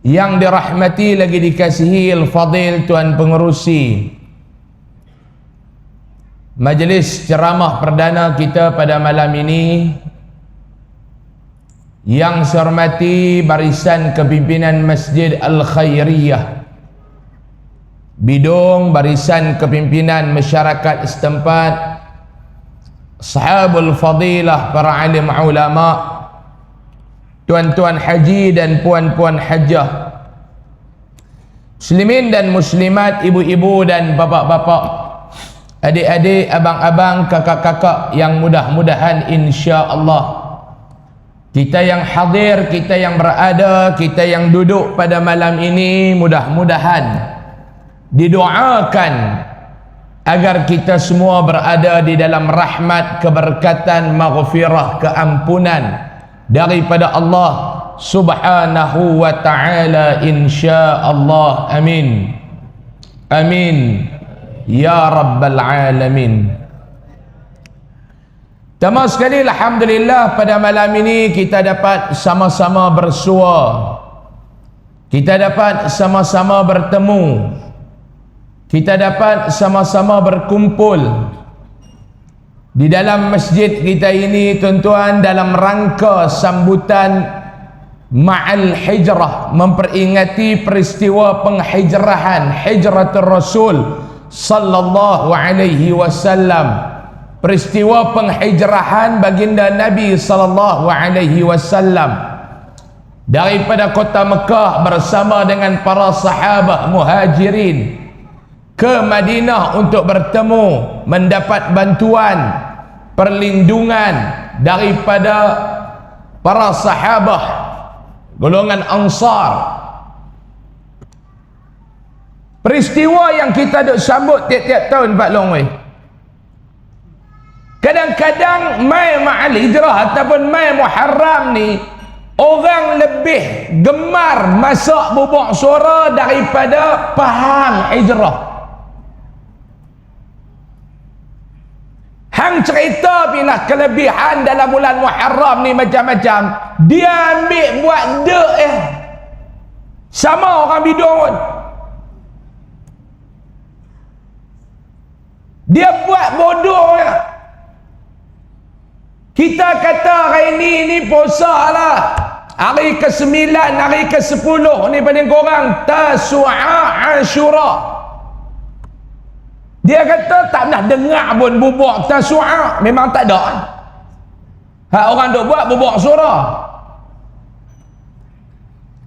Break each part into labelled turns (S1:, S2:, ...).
S1: yang dirahmati lagi dikasihi al-fadil Tuan Pengerusi majlis ceramah perdana kita pada malam ini, yang saya hormati barisan kepimpinan Masjid Al-Khairiyah, bidung barisan kepimpinan masyarakat setempat, sahabul fadilah, para alim ulama, tuan-tuan haji dan puan-puan hajah, muslimin dan muslimat, ibu-ibu dan bapa-bapa, adik-adik, abang-abang, kakak-kakak yang mudah-mudahan insya-Allah kita yang hadir, kita yang berada, kita yang duduk pada malam ini, mudah-mudahan didoakan agar kita semua berada di dalam rahmat, keberkatan, maghfirah, keampunan daripada Allah Subhanahu wa ta'ala insya-Allah. Amin. Amin ya rabbal alamin. Pertama sekali, alhamdulillah, pada malam ini kita dapat sama-sama bersua, kita dapat sama-sama bertemu, kita dapat sama-sama berkumpul di dalam masjid kita ini, tuan-tuan, dalam rangka sambutan Ma'al Hijrah, memperingati peristiwa penghijrahan, hijratul Rasul sallallahu alaihi wasallam, peristiwa penghijrahan baginda Nabi sallallahu alaihi wasallam daripada kota Mekah bersama dengan para sahabat muhajirin ke Madinah untuk bertemu, mendapat bantuan, perlindungan daripada para sahabat golongan Ansar. Peristiwa yang kita duk sambut tiap-tiap tahun Pak Long. Kadang-kadang mai Ma'al Hijrah ataupun mai Muharram ni, orang lebih gemar masak bubuk suara daripada faham hijrah. Hang cerita bila kelebihan dalam bulan Muharram ni macam-macam, dia ambil buat dek sama orang bidung pun. Dia buat bodoh ya. Kita kata hari ni puasa lah, hari ke-9, hari ke-10 ni paling kurang Tasu'a Ashura. Dia kata tak pernah dengar pun bubuk Tasu'a, memang tak ada. Hak orang duk buat bubuk surah.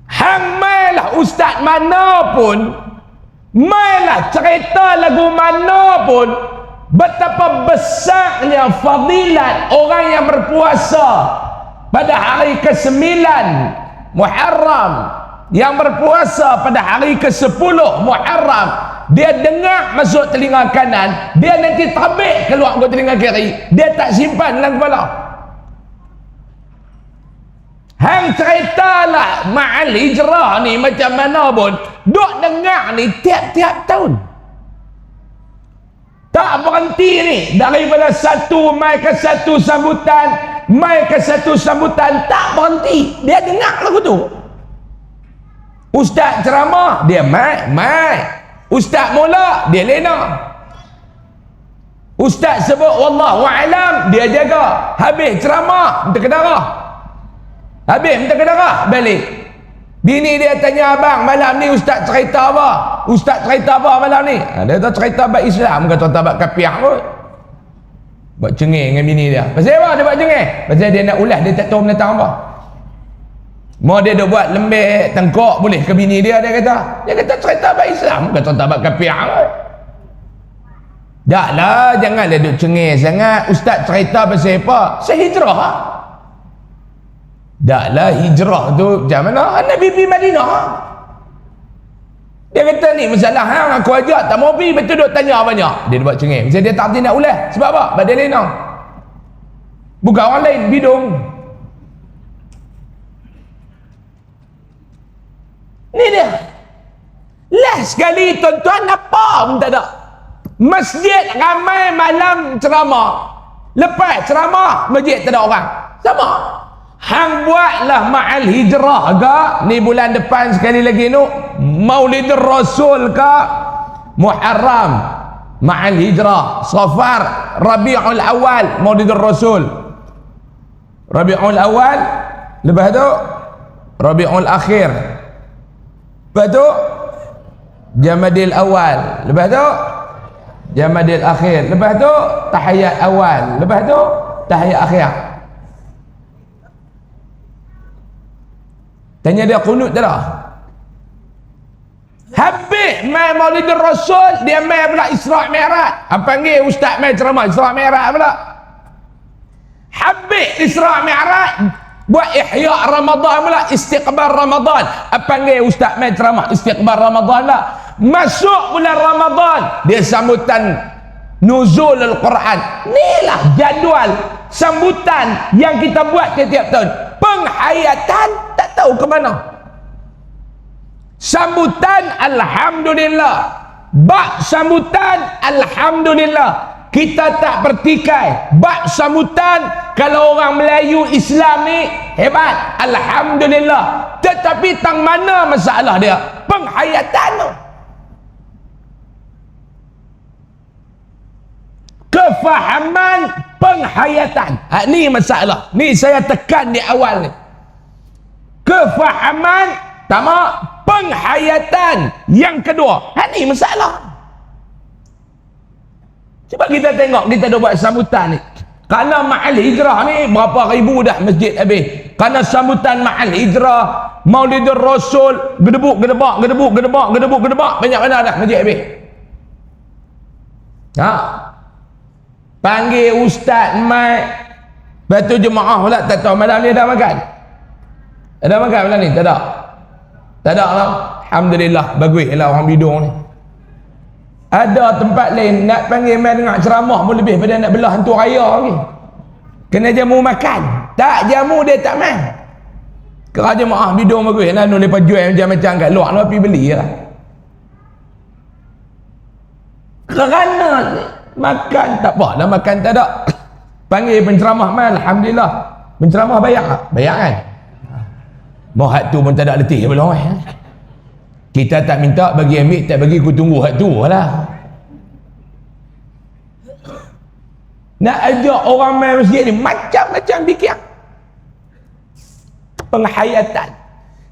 S1: Hang mailah ustaz mana pun, mailah cerita lagu mana pun, betapa besarnya fadilat orang yang berpuasa pada hari ke-9 Muharram, yang berpuasa pada hari ke-10 Muharram. Dia dengar masuk telinga kanan, dia nanti tabik keluar ke telinga kiri, dia tak simpan dalam kepala. Hang ceritalah Ma'al Hijrah ni macam mana pun, duk dengar ni tiap-tiap tahun, tak berhenti ni, daripada satu mai ke satu sambutan, mai ke satu sambutan, tak berhenti. Dia dengar lagu tu. Ustaz ceramah, dia mai. Ustaz mula, dia lena. Ustaz sebut wallahu alam, dia jaga. Habis ceramah, minta kedarah. Habis minta kedarah, balik. Bini dia tanya, abang malam ni ustaz cerita apa? Ustaz cerita apa malam ni? Dia tak cerita bab Islam, kata tak bab kapiah kot. Buat cengeng dengan bini dia. Pasal apa dia buat cengeng? Pasal dia nak ulas, dia tak tahu menentang apa. Mau dia dah buat lembek tengkok boleh ke bini dia, dia kata. Dia kata cerita bab Islam, kata tak bab kapiah kot. Dah lah, janganlah duk cengeng sangat. Ustaz cerita pasal apa? Sehijrah lah. Dah lah, hijrah tu macam mana? Nabi pergi Madinah. Dia kata ni masalah hang aku ajak tak mau pergi, betul duk tanya banyak. Dia buat cengeng. Macam dia tak hati nak ulas. Sebab apa? Sebab dia lena. Bukan orang lain, bidung. Ni dia. Last sekali tuan-tuan apa pun tak ada. Masjid ramai malam ceramah. Lepas ceramah, masjid tak ada orang. Sama. hang buatlah ma'al hijrah ke ni bulan depan sekali lagi nu Maulidur Rasul ke Muharram ma'al hijrah, Safar, Rabiul Awal Maulidur Rasul, Rabiul Awal, lepas tu Rabiul Akhir, lepas tu Jamadil Awal, lepas tu Jamadil Akhir, lepas tu Tahiyat Awal, lepas tu Tahiyat Akhir. Tanya dia kunut tak dah? Habis mai Maulidur Rasul, dia mai pula Isra' Mi'raj. Apa panggil ustaz mai ceramah Isra' Mi'raj pula. Habis Isra' Mi'raj, buat ihya Ramadan pula, istiqbal Ramadan. Apa panggil ustaz mai ceramah istiqbal Ramadan pula. Masuk bulan Ramadan, dia sambutan nuzul Al-Quran. Inilah jadual sambutan yang kita buat setiap tahun. Penghayatan tak tahu ke mana. Sambutan alhamdulillah, bak sambutan alhamdulillah. Kita tak pertikai bak sambutan. Kalau orang Melayu Islam ni hebat, alhamdulillah. Tetapi tang mana masalah dia? Penghayatan tu, kefahaman penghayatan. Ni masalah. Ni saya tekan di awal ni. Kefahaman pertama, penghayatan yang kedua. Ni masalah. Cuba kita tengok, kita dah buat sambutan ni. Kerana ma'al hijrah ni berapa ribu dah masjid habis. Kerana sambutan ma'al hijrah, Maulidur Rasul, gedebuk gedebak, gedebuk gedebak, gedebuk gedebak, banyak mana dah masjid habis. Panggil ustaz mai, lepas tu jemaah pula tak tahu malam ni dah makan. Ada makan malam ni? Tak ada. Tak ada lah. Alhamdulillah, bagus lah orang bidung ni. Ada tempat lain nak panggil mai dengar ceramah pun lebih pada nak belah hantu raya lagi. Kena jamu makan. Tak jamu dia tak mai. Kerana jemaah bidung bagus lah, nu lepas jual macam-macam kat luar nu pergi beli lah. Kerana makan tak apa dah, makan tak ada. Panggil penceramah mai, alhamdulillah. Penceramah bayar tak? Bayar kan? Mau hak tu pun tak ada letih belum Kita tak minta bagi ambil, tak bagi aku tunggu hak tu lah. Nak ajak orang main masjid ni macam-macam fikir. Penghayatan.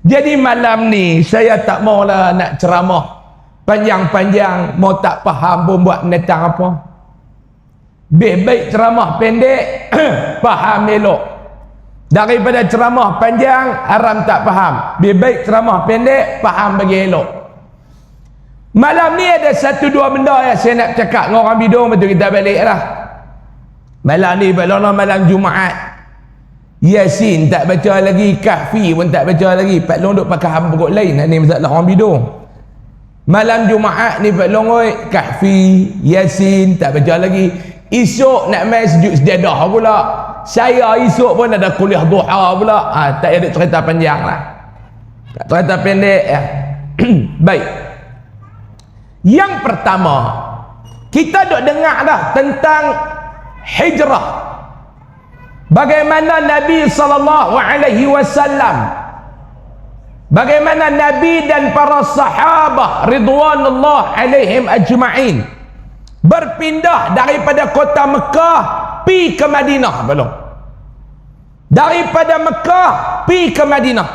S1: Jadi malam ni saya tak maulah nak ceramah panjang-panjang, mau tak faham pun buat menetang apa. Baik ceramah pendek faham elok. Daripada ceramah panjang haram tak faham. Baik ceramah pendek faham bagi elok. Malam ni ada satu dua benda yang saya nak cakap dengan orang bidung, betul kita balik lah. Malam ni malam Jumaat, Yasin tak baca lagi, Kahfi pun tak baca lagi. Pak Long duk pakai hamburuk lain. Ni masalah orang bidung. Malam Jumaat ni Pak Long oi, Kahfi, Yasin tak baca lagi. Esok nak main sejuk sejadah pula. Saya esok pun ada kuliah duha pula. Tak ada cerita panjang lah. Cerita pendek ya. Baik. Yang pertama, kita duk dengar dah tentang hijrah. Bagaimana Nabi SAW, bagaimana Nabi dan para sahabat ridwanullah alaihim ajma'in berpindah daripada kota Mekah pi ke Madinah. Belum. Daripada Mekah pi ke Madinah.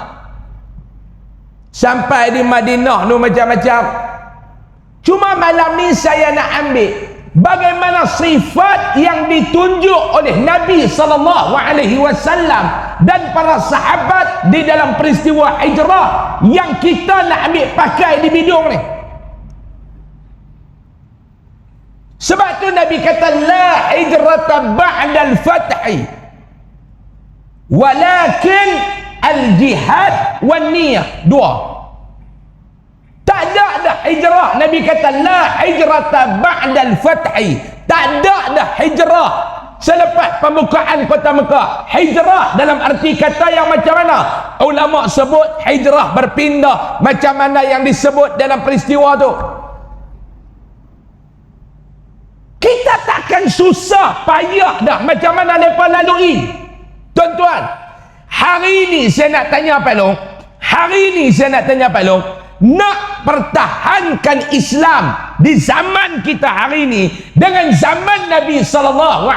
S1: Sampai di Madinah tu macam-macam. Cuma malam ni saya nak ambil bagaimana sifat yang ditunjuk oleh Nabi SAW dan para sahabat di dalam peristiwa hijrah yang kita nak ambil pakai di bidung ni. Sebab tu Nabi kata la hijrata ba'dal fathi walakin al-jihad wan niyah. Dua. Tak ada dah hijrah. Nabi kata la hijrata ba'dal fathi. Tak ada dah hijrah selepas pembukaan kota Mekah. Hijrah dalam arti kata yang macam mana? Ulama sebut hijrah berpindah. Macam mana yang disebut dalam peristiwa tu? Kita takkan susah payah dah macam mana mereka lalui. Tuan-tuan, Hari ni saya nak tanya Pak Long, hari ni saya nak tanya Pak Long, nak pertahankan Islam di zaman kita hari ini dengan zaman Nabi SAW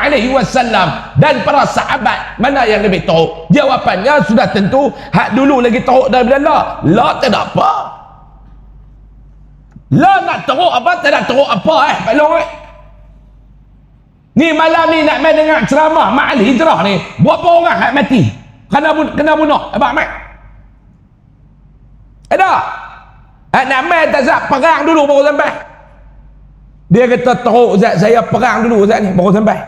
S1: dan para sahabat, mana yang lebih teruk? Jawapannya sudah tentu hak dulu lagi teruk daripada la. La tak ada apa. La nak teruk apa? Tak ada teruk apa Pak Long Ni malam ni nak main dengar ceramah Ma'al Hijrah ni, berapa orang hak mati? Kena bunuh. Abang Mat. Ada? Nak main tak Zat? Perang dulu baru sampai. Dia kata teruk Zat, saya perang dulu Zat ni baru sampai.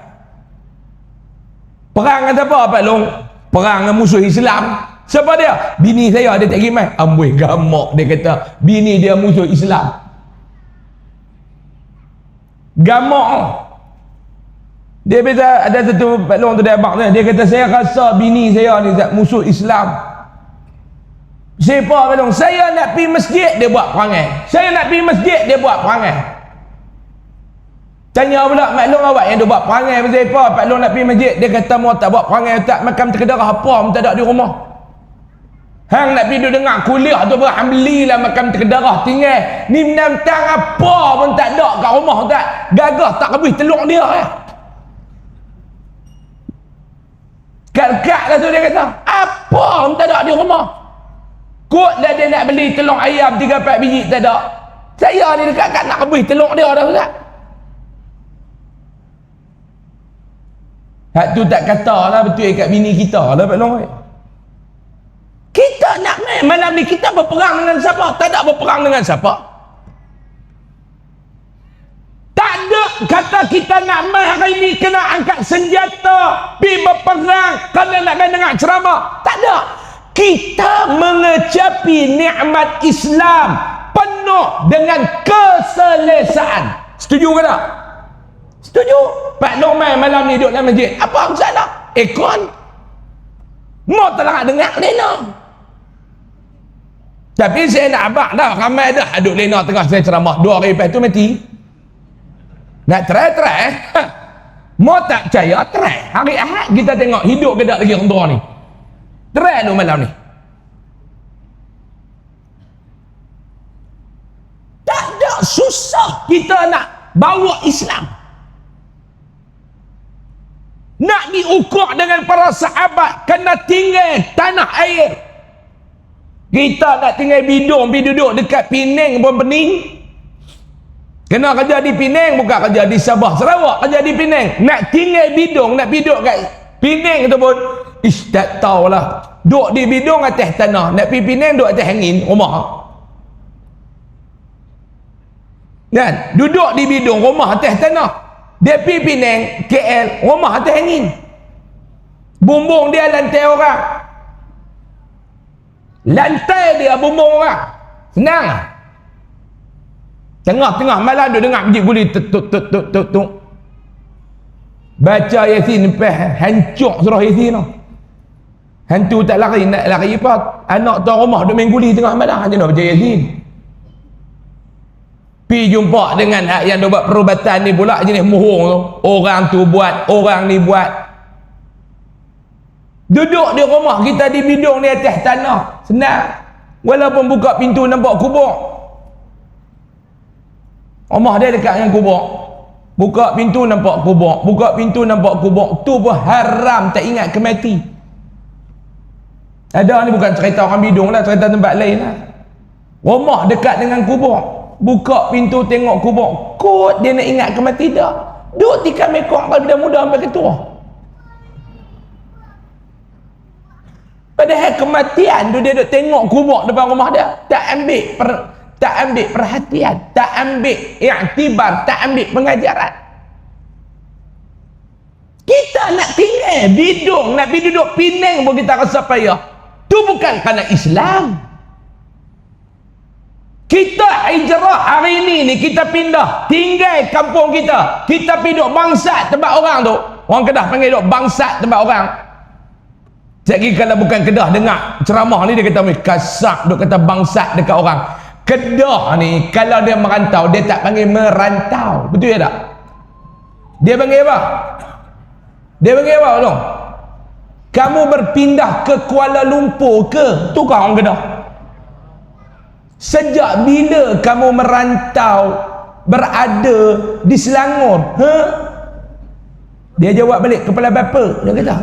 S1: Perang dengan siapa Pak Long? Perang dengan musuh Islam. Siapa dia? Bini saya, dia tak pergi main. Amboi gamak, dia kata bini dia musuh Islam. Gamak. Dia biasa ada satu Pak Long tu, dia abang dia kata saya rasa bini saya ni Zat musuh Islam. Siapa Pak Long? Saya nak pergi masjid, dia buat perangai. Saya nak pergi masjid, dia buat perangai. Tanya pula Pak Long, awak yang dia buat perangai pasal apa? Pak Long nak pergi masjid, dia kata mau tak buat perangai tak makam terkedarah apa tak ada di rumah. Hang nak pergi dengar kuliah tu berhamlilah makam terkedarah tinggal. Ni menantang apa pun tak ada kat rumah tak. Gagah tak habis telur dia Kat lah tu dia kata, apa pun tak ada di rumah. Kot dah dia nak beli telur ayam 3-4 biji tak ada. Saya ni dekat nak habis telur dia dah Ustaz. Hak tu tak kata lah betul kat bini kita lah Pak Long. Kita nak main malam ni, kita berperang dengan siapa? Tak ada berperang dengan siapa. Tak ada kata kita nak main hari ni kena angkat senjata pergi berperang kerana nak main dengan ceramah. Tak ada. Kita mengecapi nikmat Islam penuh dengan keselesaan. Setuju ke tak? Setuju. Pak Long main malam ni duduk dalam masjid. Apa masalah? Ekon. Mau tak nak dengar lena. Tapi saya nak abang dah. Ramai dah duduk lena tengah saya ceramah. 2 hari lepas tu mati. Nak try. Mau tak percaya? Try. Hari Ahad kita tengok hidup ke tak lagi orang tua ni. Try lu malam ni. Tak ada susah kita nak bawa Islam. Nak diukur dengan para sahabat kena tinggal tanah air. Kita nak tinggal bidung, pergi duduk dekat Penang pun pening. Kena kerja di Penang, bukan kerja di Sabah Sarawak, kerja di Penang. Nak tinggal bidung, nak pergi duduk kat Penang tu pun tak tahulah. Duduk di bidung atas tanah, nak pergi Penang duduk atas angin rumah. Kan? Duduk di bidung rumah atas tanah. Dia pergi Penang, KL, rumah atas angin. Bumbung dia lantai orang. Lantai dia bumbung orang. Senang lah. Tengah-tengah malam duduk dengar bunyi guli tuk. Baca Yasin sampai hancur surah Yasin tu. Hantu tak lari, nak lari apa? Anak tuan rumah duduk main guli tengah malam, hanya nak baca Yasin. Pi jumpa dengan hak yang dia buat perubatan ni pula jenis muhung tu. Orang tu buat, orang ni buat. Duduk di rumah kita di bidung ni atas tanah. Senang. Walaupun buka pintu nampak kubur. Rumah dia dekat dengan kubur. Buka pintu nampak kubur. Buka pintu nampak kubur. Tu pun haram, tak ingat kemati. Ada ni bukan cerita orang bidung lah, cerita tempat lain lah. Rumah dekat dengan kubur. Buka pintu tengok kubur. Kot dia nak ingat kemati dah. Duduk tikam ekor daripada muda sampai ketua. Padahal kematian tu dia duduk tengok kubur depan rumah dia. Tak ambil perhatian, tak ambil iktibar, tak ambil pengajaran. Kita nak tinggal bidung, nak pergi duduk Penang pun kita rasa payah. Tu bukan kerana Islam. Kita hijrah hari ni kita pindah, tinggal kampung kita. Kita pergi duduk bangsat tempat orang tu. Orang Kedah panggil duduk bangsat tempat orang. Jadi kalau bukan Kedah dengar ceramah ni dia kata kasak duk kata bangsat dekat orang. Kedah ni kalau dia merantau dia tak panggil merantau. Betul ya tak? Dia panggil apa? Dia panggil apa dong? Kamu berpindah ke Kuala Lumpur ke? Tu kau orang Kedah. Sejak bila kamu merantau berada di Selangor? Dia jawab balik, kepala bapa. Dia kata,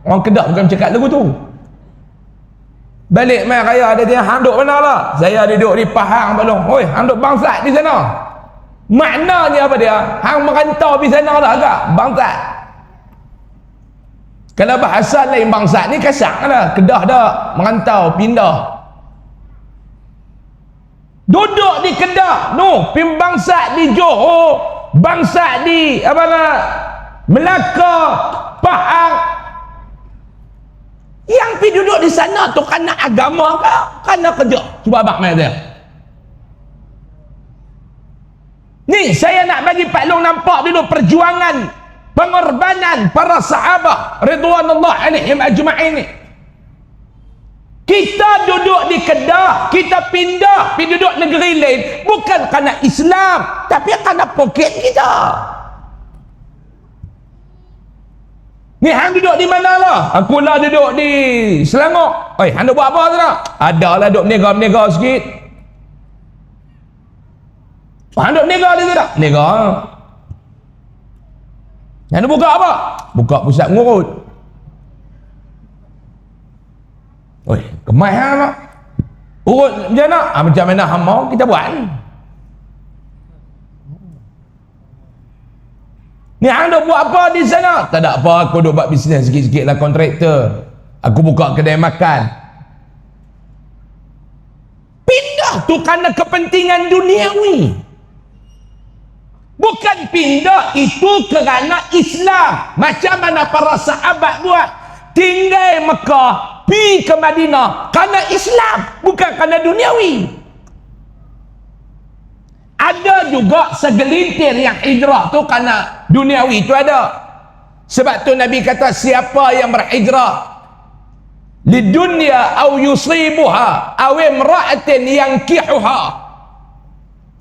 S1: orang Kedah bukan cakap lagu tu. Balik main raya, dia tanya, hang duduk mana lah? Saya duduk di Pahang belum. Oi, hang duduk bangsat di sana. Maknanya apa dia? Hang merantau di sana lah agak bangsat. Kalau bahasa lain bangsat ni kasar lah. Kedah dah merantau, pindah. Duduk di Kedah, bangsat di Johor, bangsat di apa nak, Melaka, Pahang. Yang pergi duduk di sana tu kerana agama ke? Kerana kerja? Cuba abang main dia. Ni saya nak bagi Pak Long nampak dulu perjuangan, pengorbanan para sahabat ridwanullah alaihim ajma'in ni. Kita duduk di Kedah, kita pindah pergi duduk negeri lain bukan kerana Islam, tapi kerana poket kita. Ni hang duduk di mana lah? Aku lah duduk di Selangor. Oi, hang buat apa sana? Adalah duduk menega-menega sikit. Hang duduk menega di sana? Menega. Hang buka apa? Buka pusat ngurut. Oi, kemai hang nak? Urut macam mana? Macam mana hang mau kita buat. Ni hang duk buat apa di sana? Tak ada apa, aku duk buat bisnes sikit-sikit lah, kontraktor. Aku buka kedai makan. Pindah tu kerana kepentingan duniawi. Bukan pindah itu kerana Islam. Macam mana para sahabat buat. Tinggal Mekah, pergi ke Madinah kerana Islam, bukan kerana duniawi. Ada juga segelintir yang hijrah tu kerana duniawi, tu ada. Sebab tu Nabi kata, siapa yang berhijrah lidunya au yusibuha aw imra'atin yankihuha.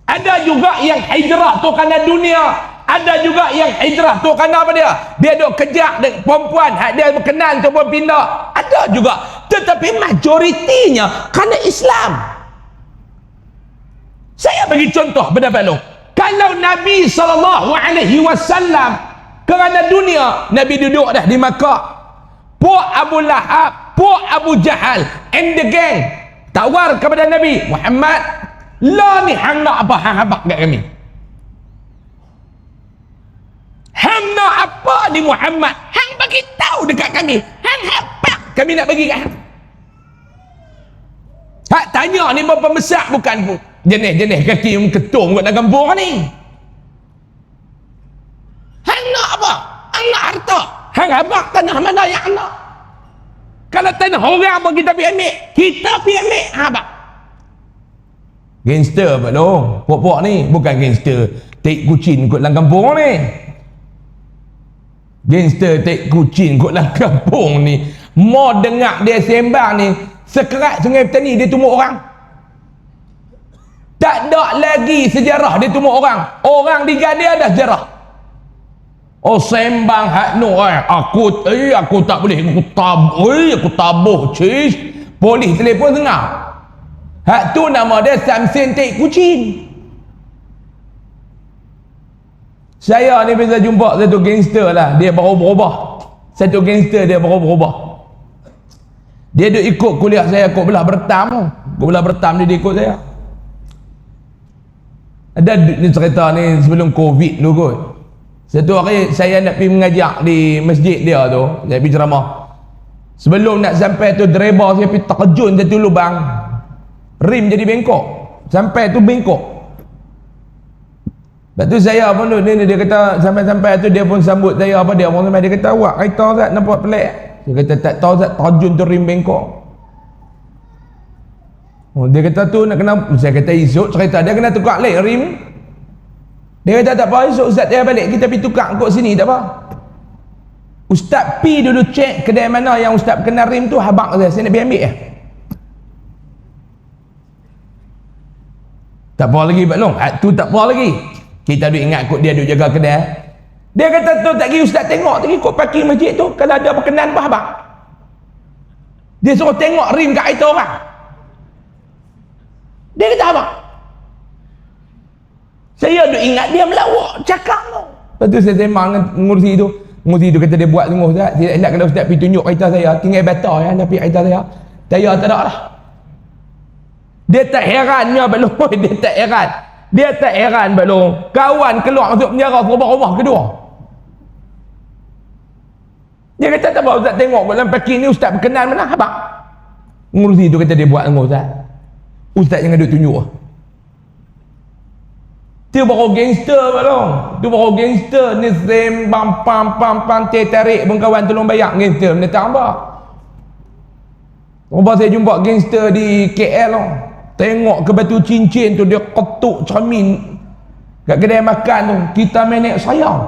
S1: Ada juga yang hijrah tu kerana dunia, ada juga yang hijrah tu kerana apa dia? Dia duk kejar perempuan, hak dia berkenan tu pun pindah. Ada juga, tetapi majoritinya kerana Islam. Saya bagi contoh pada Pak Long. Kalau Nabi SAW kerana dunia, Nabi duduk dah di Makkah. Puak Abu Lahab, puak Abu Jahal and the gang tawar kepada Nabi Muhammad, lah ni hang nak apa? Hang habak kat kami. Hang nak apa ni Muhammad? Hang bagi tahu dekat kami. Hang habak kami nak bagi kat hang. Hak tanya ni berapa besar bukan pun. Jenis-jenis kaki yang ketum kat dalam kampung ni. Hang nak apa? Hang nak harta. Hang habak tanah mana yang hang nak? Kalau tanah orang pun kita pergi ambil, kita pergi ambil, habak. Gangster Pak Long. Puak-puak ni bukan gangster take kucing kot dalam kampung ni. Gangster take kucing kot dalam kampung ni. Mau dengar dia sembang ni, sekerat Sungai Petani dia tumuk orang. Tak ada lagi sejarah dia tumuk orang. Orang di Gadia ada sejarah. Oh sembang hak no aku tak boleh, aku tabuh cis. Polis telefon dengar. Hak tu nama dia Samsin Tik Kucing. Saya ni bisa jumpa satu gangster lah, dia baru berubah. Satu gangster dia baru berubah. Dia duk ikut kuliah saya kok belah bertam tu. Kok belah bertam dia ikut saya. Ada ni cerita ni sebelum Covid dulu kot. Satu hari saya nak pergi mengajak di masjid dia tu, saya pergi ceramah. Sebelum nak sampai tu driver saya pergi terjun satu lubang. Rim jadi bengkok. Sampai tu bengkok. Lepas tu saya pun tu, dia kata sampai-sampai tu dia pun sambut saya apa dia pun sampai dia kata awak kereta Zat nampak pelik. Saya kata tak tahu Zat, terjun tu rim bengkok. Oh, dia kata tu nak kena, saya kata esok cerita dia kena tukar lek rim. Dia kata tak apa, esok Ustaz dia balik kita pergi tukar kot sini tak apa. Ustaz pi dulu cek kedai mana yang Ustaz kenal rim tu, habaq saya nak pergi ambil ya. Tak apa lagi Pak Long, tu tak apa lagi. Kita duk ingat kot dia duk jaga kedai. Dia kata tu tak kira ustaz tengok, tak ikut parking masjid tu, kalau ada berkenan apa abang. Dia suruh tengok rim kat kereta orang. Dia kata abang. Saya duk ingat dia melawak, cakap tu. Lepas tu saya sembang dengan ngurusi tu. Ngurusi tu kata dia buat semua ustaz. Saya nak kalau ustaz pergi tunjuk kereta saya, tinggal bata ya, nak pergi kereta saya. Saya tak ada lah. Dia tak herannya belum, dia tak heran. Dia tak heran belum. Kawan keluar masuk penjara rumah kedua. Dia kata tak apa ustaz tengok dalam parking ni ustaz berkenan mana abang. Ngurusi tu kata dia buat dengan ustaz. Ustaz jangan duk tunjuk. Tu baru gangster belum. Tu baru gangster ni sembang pam tarik pun kawan tolong bayar gangster benda tambah. Rumah saya jumpa gangster di KL lah. Tengok ke batu cincin tu dia ketuk cermin kat kedai makan tu. Kita menek sayang.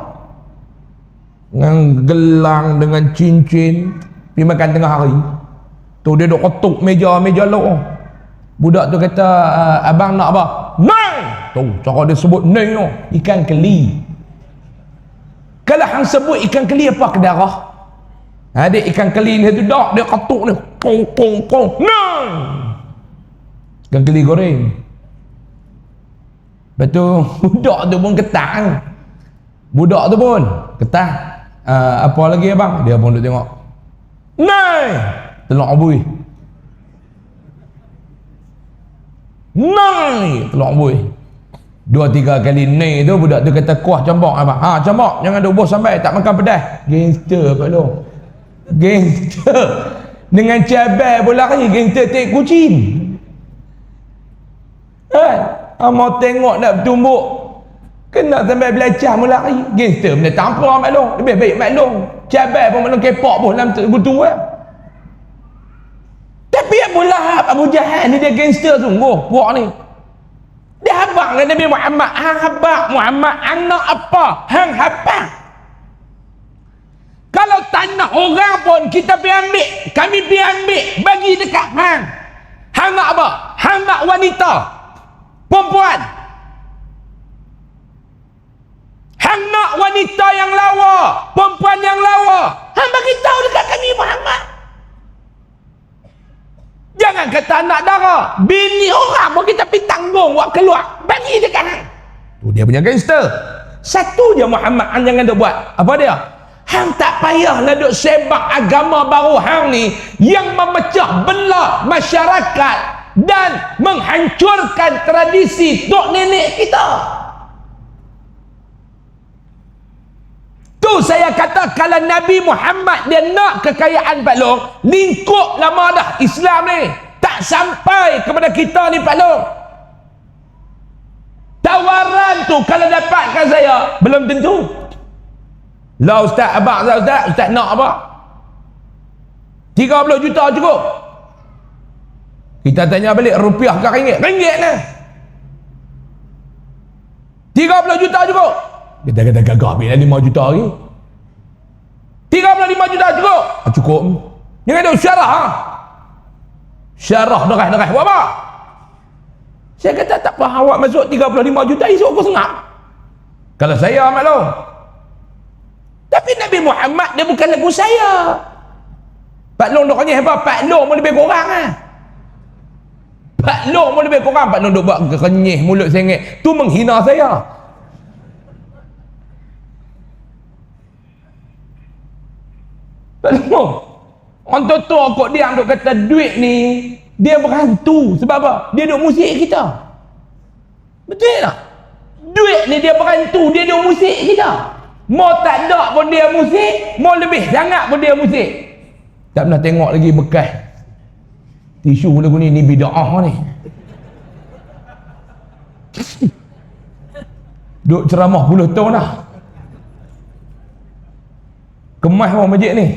S1: Dengan gelang dengan cincin pergi makan tengah hari tu dia duk ketuk meja lo. Budak tu kata abang nak apa? Nai! Tu cara dia sebut nai tu ikan keli. Kalau hang sebut ikan keli apa ke darah? Ada ikan keli ni tu dak dia ketuk ni kong nai! Ikan keli goreng. Betul. Budak tu pun ketang. Budak tu pun ketang. Apa lagi abang? Dia pun duk tengok. Nai! Telur abui. Nai! Telur abui. 2-3 kali nai tu budak tu kata kuah cambak abang. Cambak. Jangan duk bos sampai tak makan pedas. Gangster Pak Long. Gangster. Dengan cabai pula kan gangster tak kucing. Mau tengok nak bertumbuk. Kena sampai belajar mula lagi. Gangster benda tampar maklum. Lebih baik maklum. Cabai pun maklum kepok pun dalam butu lah. Tapi Abu Lahab, Abu Jahal ni dia gangster sungguh. Buat ni. Dia habak dengan Nabi Muhammad. Hang habak Muhammad. Anak apa? Hang habak. Kalau tanah orang pun kita pergi ambil. Kami pergi ambil. Bagi dekat hang. Hang nak apa? Hang nak wanita. Perempuan. Hang nak wanita yang lawa, perempuan yang lawa. Hang bagi tahu dekat kami Muhammad. Jangan kata anak dara, bini orang pun kita pergi tanggung buat keluar. Bagi dekat hang. Tu dia punya gangster. Satu je Muhammad hang jangan dia buat. Apa dia? Hang tak payahlah duk sebab agama baru hang ni yang memecah belah masyarakat dan menghancurkan tradisi tok nenek kita. Tu saya kata kalau Nabi Muhammad dia nak kekayaan Pak Long, lingkup lama dah Islam ni. Tak sampai kepada kita ni Pak Long. Tawaran tu kalau dapatkan saya, belum tentu. Lah ustaz, abang ustaz nak apa? 30 juta cukup. Kita tanya balik rupiah ke ringgit? Ringgit lah. 30 juta cukup. Kita kata gagah bila 5 juta lagi. 35 juta cukup. Cukup. Jangan ada syarah. Syarah derah. Buat apa? Saya kata tak apa. Awak masuk 35 juta esok aku sengap. Kalau saya maklum. Tapi Nabi Muhammad dia bukan lagu saya. Pak Long duk kenyih apa? Pak Long pun lebih kurang lah. Pak Long pun lebih kurang. Pak Long duk buat kenyih mulut sengit. Tu menghina saya. Pak Long, orang tua kok dia duk kata duit ni dia berhantu. Sebab apa? Dia duk musik kita. Betul tak? Duit ni dia berhantu, dia duk musik kita. Mau tak ada pun dia musik, mau lebih sangat pun dia musik. Tak pernah tengok lagi bekas tisu lagu ni bid'ah ni. Duk ceramah puluh tahun dah. Kemas orang masjid ni.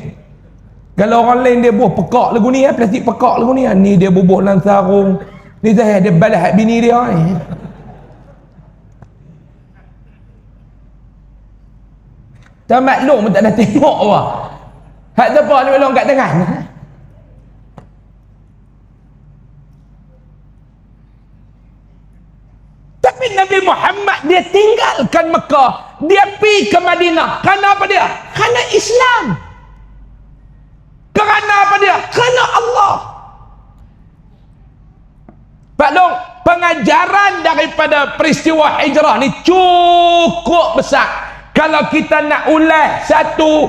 S1: Kalau orang lain dia buah pekak lagu ni, plastik pekak lagu ni, ni dia bubuh dalam sarung. Ni saya dia balas hak bini dia ni. Tak maklum pun tak nak tengok apa. Hak siapa ni belum kat tengah. Tapi Nabi Muhammad dia tinggalkan Mekah. Dia pergi ke Madinah. Kerana apa dia? Kerana Islam. Kerana apa dia? Kerana Allah. Pak Long, pengajaran daripada peristiwa hijrah ni cukup besar. Kalau kita nak ulas satu,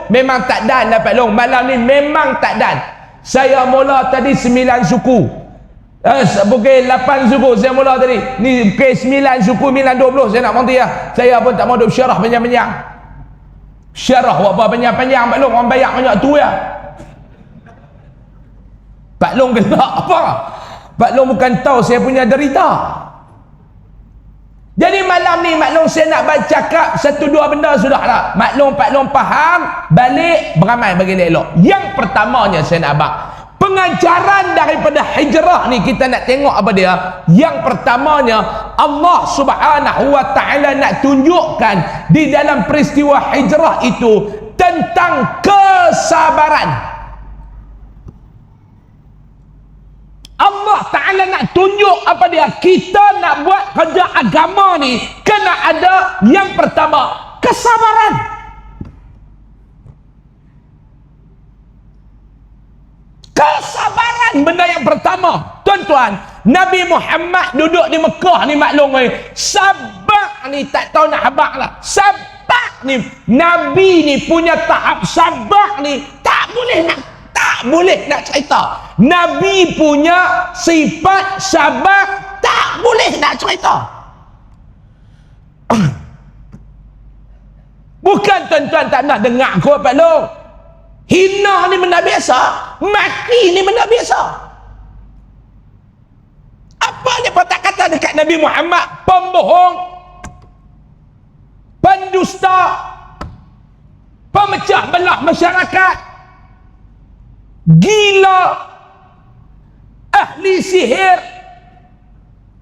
S1: memang tak dan lah Pak Long. Malam ni memang tak dan. Saya mula tadi 9 suku. Pukul 8 suku saya mula tadi. Ni pukul 9 suku, 9.20 saya nak berhenti lah. Saya pun tak mahu duk syarah panjang-panjang. Syarah apa panjang-panjang Pak Long, orang banyak banyak tu ya. Pak Long kena apa? Pak Long bukan tahu saya punya derita. Jadi malam ni Maklum saya nak bercakap satu dua benda sudah lah. Maklum Pak Long faham, balik beramal bagi elok. Yang pertamanya saya nak abang, pengajaran daripada hijrah ni kita nak tengok apa dia. Yang pertamanya, Allah Subhanahu wa taala nak tunjukkan di dalam peristiwa hijrah itu tentang kesabaran. Allah Ta'ala nak tunjuk apa dia. Kita nak buat kerja agama ni kena ada yang pertama, kesabaran. Kesabaran benda yang pertama. Tuan-tuan, Nabi Muhammad duduk di Mekah ni maklum sabar ni tak tahu nak habaq lah. Sabar ni, Nabi ni punya tahap sabar ni tak boleh nak cerita. Nabi punya sifat sabar tak boleh nak cerita. Bukan tuan-tuan tak nak dengar aku Pak Long. Hina ni benda biasa, mati ni benda biasa. Apa dia patah kata dekat Nabi Muhammad? Pembohong, pendusta, pemecah belah masyarakat, gila, ahli sihir.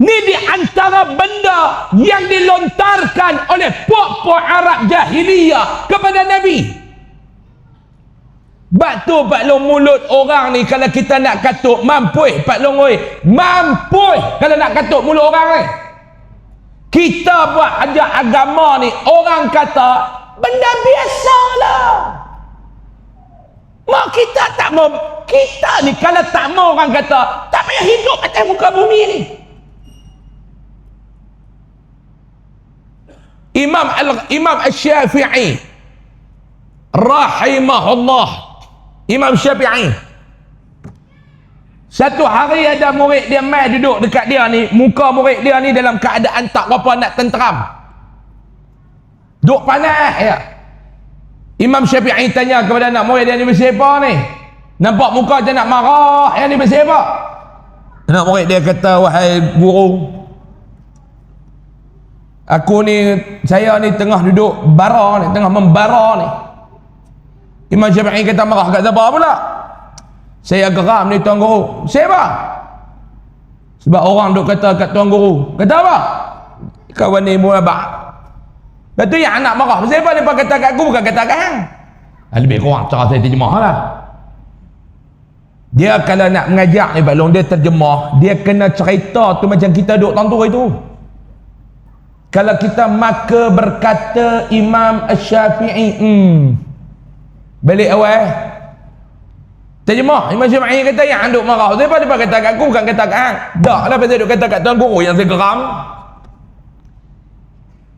S1: Ni di antara benda yang dilontarkan oleh puak-puak Arab jahiliyah kepada Nabi. Batu Pak Long, mulut orang ni kalau kita nak katuk mampu Pak Long oi, mampu kalau nak katuk mulut orang ni. Kita buat ajar agama ni orang kata benda biasalah. Mak kita tak mau, kita ni kalau tak mau orang kata tak payah hidup atas muka bumi ni. Imam Asy-Syafi'i rahimahullah, Imam Syafi'i, satu hari ada murid dia mai duduk dekat dia ni, muka murid dia ni dalam keadaan tak apa nak tenteram, duk panas ya. Imam Syafi'i tanya kepada anak murid dia ni, bersiapa ni? Nampak muka macam nak marah, yang ni bersiapa? Anak murid dia kata, wahai guru, aku ni, saya ni tengah duduk bara ni, tengah membara ni. Imam Syafi'i kata, marah kat siapa pula? Saya geram ni tuan guru. Siapa? Sebab orang duk kata kat tuan guru. Kata apa? Kawan ni muabak. Lepas tu yang anak marah, siapa ni kata kat aku, bukan kata kat hang. Lebih kurang cara saya terjemah lah. Dia kalau nak mengajar ni Pak Long, dia terjemah, dia kena cerita tu macam kita duduk tantur itu. Kalau kita maka berkata Imam Asy-Syafi'i, balik awal terjemah. Imam Syafi'i kata yang duk marah, siapa dia kata kat aku, bukan kata kat hang. Tak lah pasal duk kata kat tuan guru yang saya geram.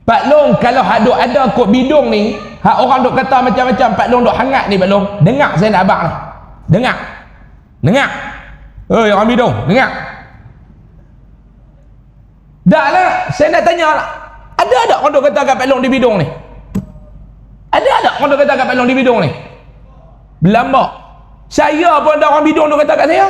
S1: Pak Long, kalau duk ada kot bidung ni, hak orang duk kata macam-macam, Pak Long duk hangat ni Pak Long. Dengar saya nak abang ni. Dengar. Oi orang bidung, dengar. Dah lah, saya nak tanya lah. Ada tak orang duk kata kat Pak Long di bidung ni? Ada tak orang duk kata kat Pak Long di bidung ni? Belambak. Saya pun ada orang bidung duk kata kat saya.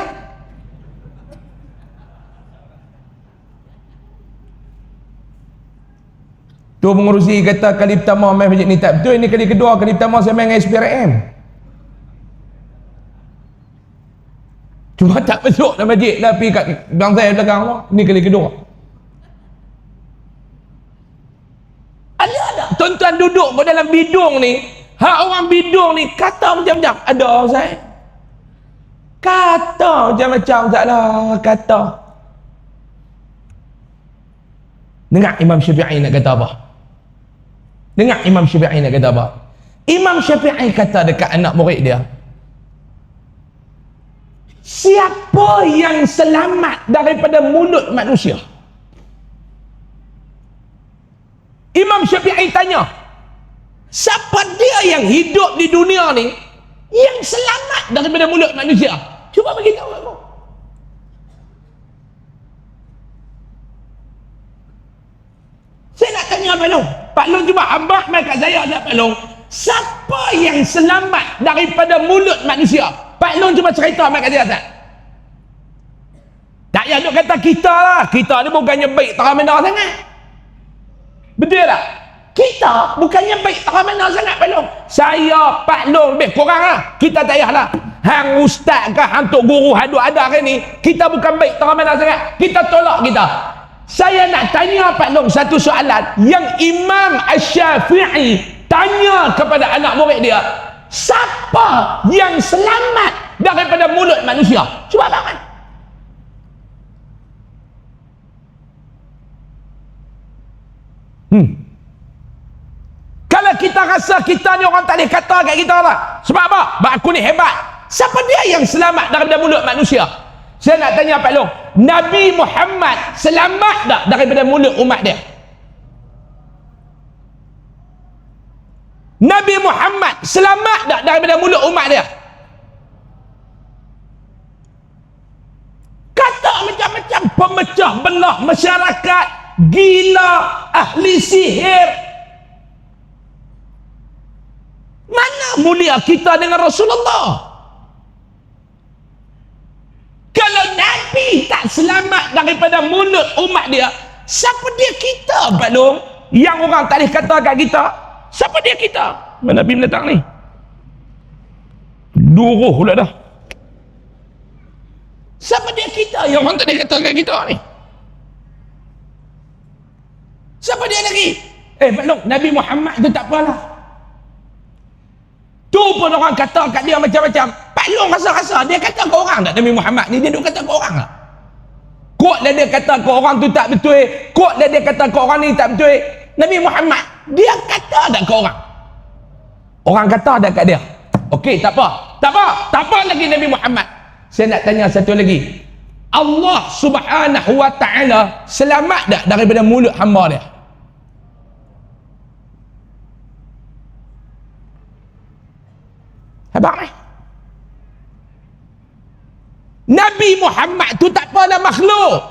S1: Tu pengurusi kata kali pertama main masjid ni tak betul, ini kali kedua, kali pertama saya main dengan SPRM. Cuma tak masuk dalam masjid lah, pergi kat belakang saya belakang tu. Ini kali kedua. Ada tuan-tuan duduk pada dalam bidung ni, hak orang bidung ni kata macam-macam. Ada saya kata macam-macam tak lah, kata Dengar Imam Syafi'i nak kata apa? Dengar Imam Syafi'i nak kata apa? Imam Syafi'i kata dekat anak murid dia, siapa yang selamat daripada mulut manusia? Imam Syafi'i tanya, siapa dia yang hidup di dunia ni yang selamat daripada mulut manusia? Cuba bagi tahu aku. Saya nak tanya Pak Long. Pak Long cuba ambah mai kat saya dah Pak Long. Siapa yang selamat daripada mulut manusia? Pak Long cuba cerita mai kat saya tak? Tak payah duk kata kita lah. Kita ni bukannya baik teramena sangat. Betul tak? Kita bukannya baik teramena sangat Pak Long. Saya, Pak Long lebih kurang lah. Kita tak payahlah. Hang ustaz ke, hang tok guru hadut ada hari ni, kita bukan baik teramena sangat. Kita tolak kita. Saya nak tanya Pak Long satu soalan yang Imam Asy-Syafi'i tanya kepada anak murid dia. Siapa yang selamat daripada mulut manusia? Cuba bangun. Kalau kita rasa kita ni orang tak boleh kata kat kita lah. Sebab apa? Sebab aku ni hebat. Siapa dia yang selamat daripada mulut manusia? Saya nak tanya Pak Long, Nabi Muhammad selamat tak daripada mulut umat dia? Nabi Muhammad selamat tak daripada mulut umat dia? Kata macam-macam pemecah belah masyarakat, gila, ahli sihir. Mana mulia kita dengan Rasulullah? Kalau Nabi tak selamat daripada mulut umat dia, siapa dia kita Pak Long? Yang orang tak boleh kata kat kita, siapa dia kita? Mana Nabi mendatang ni? Duruh pula dah. Siapa dia kita yang orang tak boleh kata kat kita ni? Siapa dia lagi? Pak Long, Nabi Muhammad tu tak apalah. Tu pun orang kata kat dia macam-macam. Pak Long rasa-rasa dia kata ke orang tak Nabi Muhammad ni, dia duk kata ke orang tak? Kuatlah dia kata ke orang tu tak betul, kuatlah dia kata ke orang ni tak betul. Nabi Muhammad dia kata tak ke orang? Orang kata tak kat dia. Okey, tak apa. Tak apa. Tak apa lagi Nabi Muhammad. Saya nak tanya satu lagi. Allah Subhanahu wa ta'ala selamat tak daripada mulut hamba dia? Habaq ni. Nabi Muhammad tu tak apalah makhluk.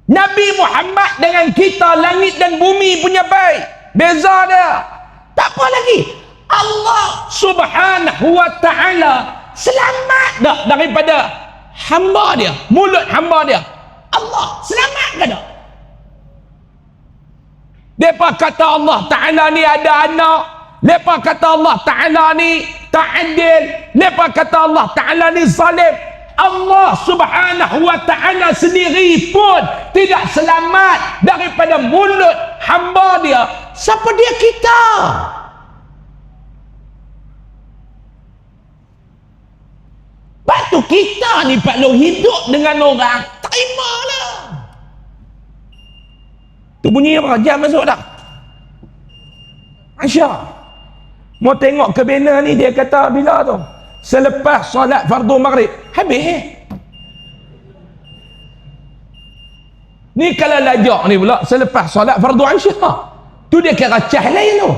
S1: Nabi Muhammad dengan kita langit dan bumi punya baik. Beza dia. Tak apa lagi. Allah Subhanahu wa ta'ala selamat tak daripada hamba dia, mulut hamba dia? Allah selamat ke tak? Mereka kata Allah Ta'ala ni ada anak. Mereka kata Allah Ta'ala ni tak adil. Mereka kata Allah Ta'ala ni zalim. Allah Subhanahu wa Ta'ala sendiri pun tidak selamat daripada mulut hamba dia. Siapa dia kita? Lepas tu kita ni Pak Long hidup dengan orang, terimalah. Tu bunyi apa? Jam masuk dah. Aisyah mau tengok ke banner ni, dia kata bila tu? Selepas solat fardu maghrib. Habis ni kalau lajak ni pula selepas solat fardu Aisyah. Tu dia kira cah lain tu.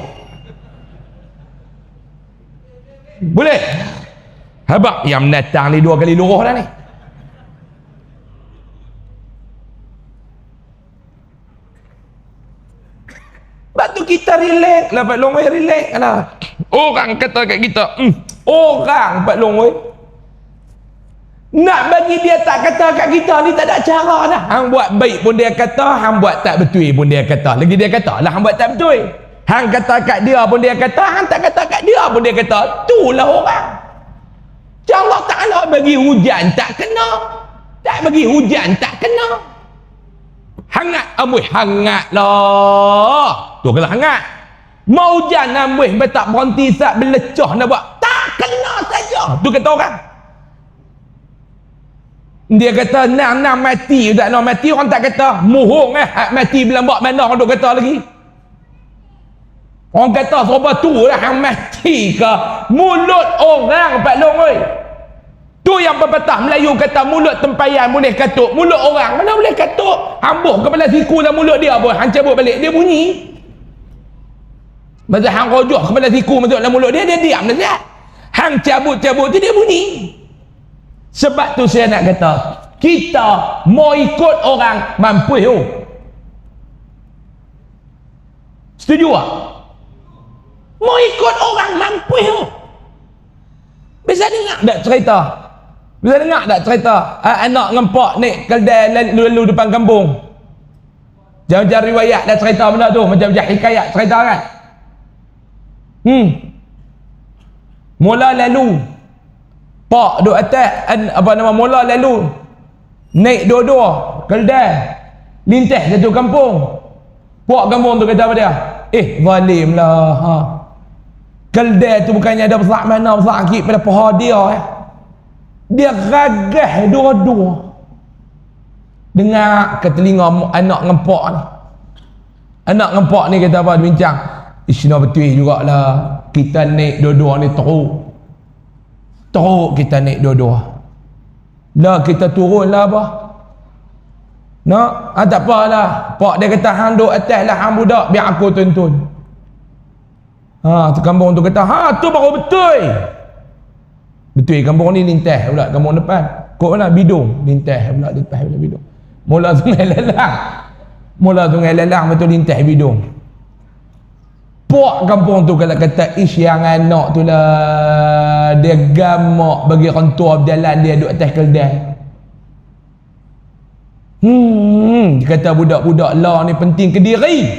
S1: Boleh? Habaq yang mendatang ni 2 kali luruh dah ni. Sebab tu kita relax lah Pak Long, relax lah. Orang kata kat kita, orang Pak Long nak bagi dia tak kata kat kita ni tak ada cara dah. Hang buat baik pun dia kata, hang buat tak betul pun dia kata. Lagi dia kata lah hang buat tak betul. Hang kata kat dia pun dia kata, hang tak kata kat dia pun dia kata. Itulah orang. Allah Ta'ala bagi hujan tak kena, tak bagi hujan tak kena. Hangat ambuih, hangat lah. Tu kalau hangat mau hujan ambuih tak berhenti tak belecah nak buat, tak kena saja. Tu kata orang. Dia kata nang mati tak nak mati, orang tak kata muhung mati bilang buat mana orang duk kata lagi. Orang kata serba tu lah yang mati ke mulut orang Pak Long oi. Tu yang pepatah Melayu kata mulut tempayan boleh katuk, mulut orang mana boleh katuk. Hambuh kepala siku dalam mulut dia pun hang cabut balik dia bunyi. Masa hang rojok kepala siku masuk dalam mulut dia diam saja. Hang cabut-cabut tu dia bunyi. Sebab tu saya nak kata, kita mau ikut orang mampu. Setuju tak? Mau ikut orang mampu. Bisa dengar tak cerita? Bisa dengar tak cerita? Anak ngempak naik keldai lalu depan kampung. Jangan riwayat dah cerita benda tu. Macam hikayat cerita kan? Mula lalu pak duk atas mula lalu naik dua-dua keldai lintas satu kampung. Pak kampung tu kata apa dia? Zalim lah. Keldai tu bukannya ada besar mana besar sikit pada paha dia. Dia gagah dua-dua. Dengar ke telinga anak ngempak ni. Anak ngempak ni kata apa? Dia bincang. Isna betul jugalah kita naik dua-dua ni teruk kita naik dua-dua lah kita turun lah apa nak tak apalah pak dia kata hang duduk atas lah hang budak biar aku tuntun kampung tu kata tu baru betul kampung ni lintas pula kampung depan kok mana bidung lintas pula depan pula bidung mula sungai lelang betul lintas bidung. Puak kampung tu kalau kata yang anak tu lah dia gamak bagi orang tua berjalan dia duduk atas keldai. Dia kata budak-budak lah ni penting ke diri.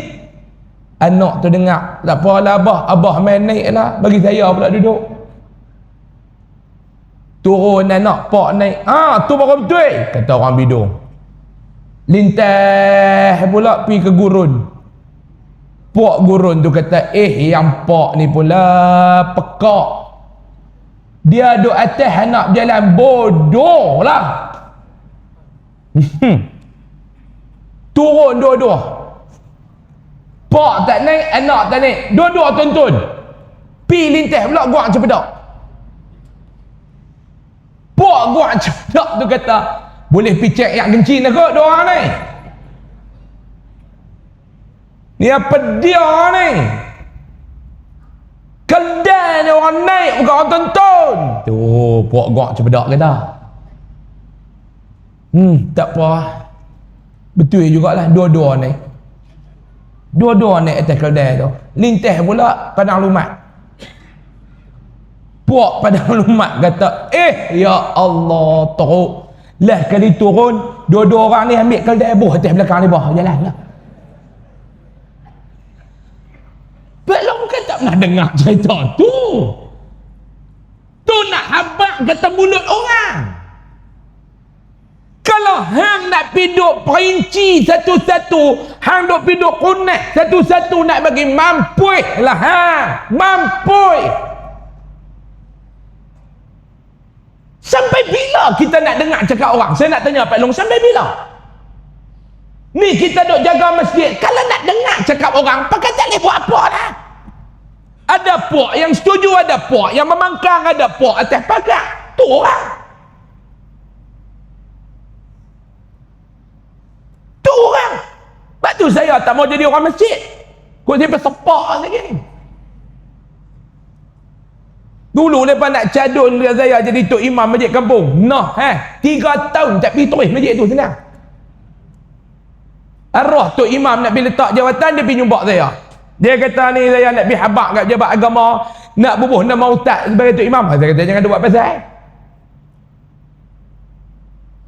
S1: Anak tu dengar tak apalah abah main naik lah bagi saya pula duduk. Turun anak pak naik tu baru betul kata orang bidung. Lintas pula pergi ke gurun. Pak gurun tu kata yang pak ni pula pekak. Dia duduk atas anak berjalan bodoh lah. Turun dua-dua. Pak tak naik, anak tak naik, dua-dua tuntun. Pi lintas pula guak cepedak. Pak guak cepedak tu kata boleh pi cek yang kencing dah kot dua orang ni. Ni apa dia ni? Keldai ni orang naik bukan orang tonton. Tu puak gok cepedak kata. Tak apa. Betul jugalah dua-dua ni. Dua-dua naik atas keldai tu. Lintas pula padang lumat. Puak padang lumat kata, ya Allah teruk. Lah kali turun, dua-dua orang ni ambil keldai buh atas belakang ni bawah. Jalan lah. Belum kan tak pernah dengar cerita tu. Tu nak habak kata mulut orang. Kalau hang nak piduk perinci satu-satu, hang duk piduk kunak satu-satu nak bagi mampuih lah hang. Mampuih. Sampai bila kita nak dengar cakap orang? Saya nak tanya Pak Long, sampai bila? Ni kita duk jaga masjid. Kalau nak dengar cakap orang, pakai tak boleh buat apa dah. Ada puak yang setuju, ada puak yang memangkang, ada puak atas pagar. Tu orang. Tu orang. Sebab tu saya tak mau jadi orang masjid. Kau sampai sepak lagi ni. Dulu lepas nak cadun saya jadi tok imam masjid kampung. 3 tahun tak pergi terus masjid tu senang. Arwah tok imam nak pergi letak jawatan, dia pergi nyumbak saya. Dia kata ni saya nak pergi habak kat jabat agama, nak bubuh nama ustaz sebagai tok imam. Saya kata jangan buat pasal.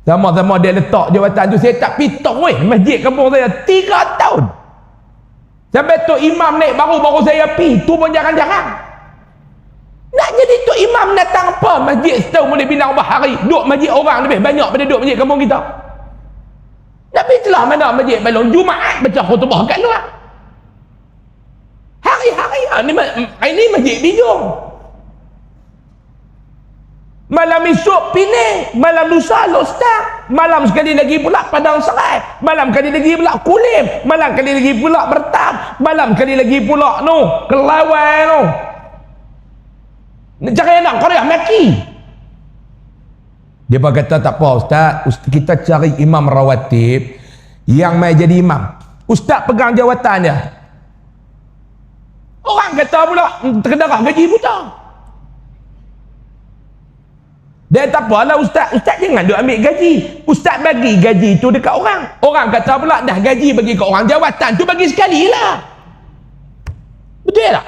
S1: Sama-sama dia letak jawatan tu, saya tak pergi terus masjid kampung saya 3 tahun. Sampai tok imam naik baru saya pergi, tu pun jarang-jarang. Nak jadi tok imam datang apa? Masjid setahun boleh bilang berapa hari. Duduk masjid orang lebih banyak pada duduk masjid kampung kita. Tapi telah mana masjid Balong Jumaat baca khutbah kat luar. Hari-hari ini masjid bijung. Malam esok Penang, malam lusa Lostang, malam sekali lagi pula Padang Serai, malam kali lagi pula Kulim, malam kali lagi pula Bertam, malam kali lagi pula Kelawai Jangan nak Korea maki. Dia kata tak apa Ustaz, kita cari imam rawatib yang mai jadi imam. Ustaz pegang jawatan dia. Orang kata pula terkedarah gaji buta. Dia tak apalah Ustaz jangan duk ambil gaji. Ustaz bagi gaji tu dekat orang. Orang kata pula dah gaji bagi kat orang, jawatan tu bagi sekali lah. Betul tak?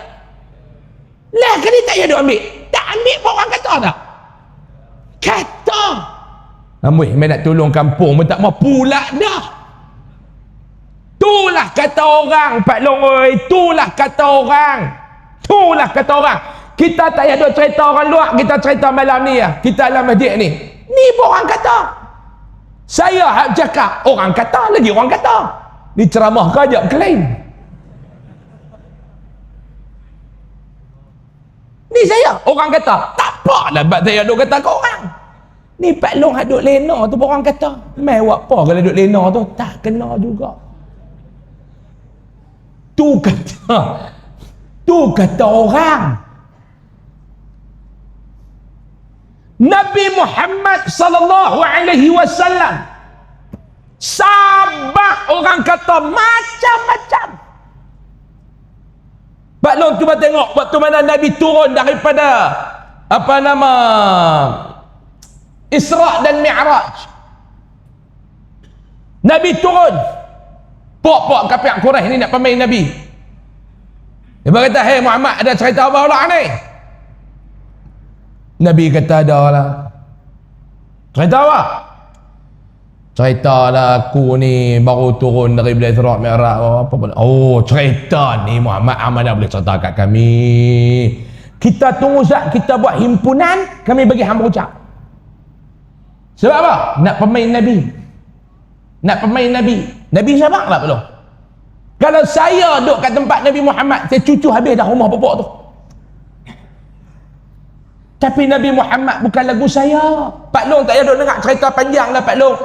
S1: Lah kali tak payah duk ambil. Tak ambil pun orang kata tak? Kata. Amboi, main nak tolong kampung pun tak mau pula dah. Itulah kata orang Pak Long oi, itulah kata orang. Itulah kata orang. Kita tak payah duk cerita orang luar, kita cerita malam ni ya. Kita dalam masjid ni. Ni pun orang kata. Saya hak cakap, orang kata lagi orang kata. Ni ceramah ke ajak klaim. Ni saya, orang kata. Tak apalah bab saya duk kata ke orang. Ni Pak Long hak duk lena tu pun orang kata. Mai buat apa kalau duk lena tu? Tak kena juga. Tu kata orang. Nabi Muhammad sallallahu alaihi wasallam sahabat orang kata macam-macam. Pak Long cuba tengok waktu mana Nabi turun daripada Isra dan Mi'raj. Nabi turun. Pok-pok kafir Quraisy ni nak pemain Nabi. Dia berkata, "Hei Muhammad, ada cerita apa pula ni?" Nabi kata, "Ada lah." "Cerita apa?" "Cerita lah aku ni baru turun dari Isra Mi'raj." "Apa pula?" "Oh, cerita ni Muhammad mana boleh cerita kat kami. Kita tunggu sekejap, kita buat himpunan, kami bagi hang berucap." Sebab apa? Nak pemain Nabi. Nak pemain Nabi. Nabi sabar lah belum? Kalau saya duduk kat tempat Nabi Muhammad, saya cucu habis dah rumah bapak tu. Tapi Nabi Muhammad bukan lagu saya. Pak Long tak payah duduk dengar cerita panjang lah Pak Long.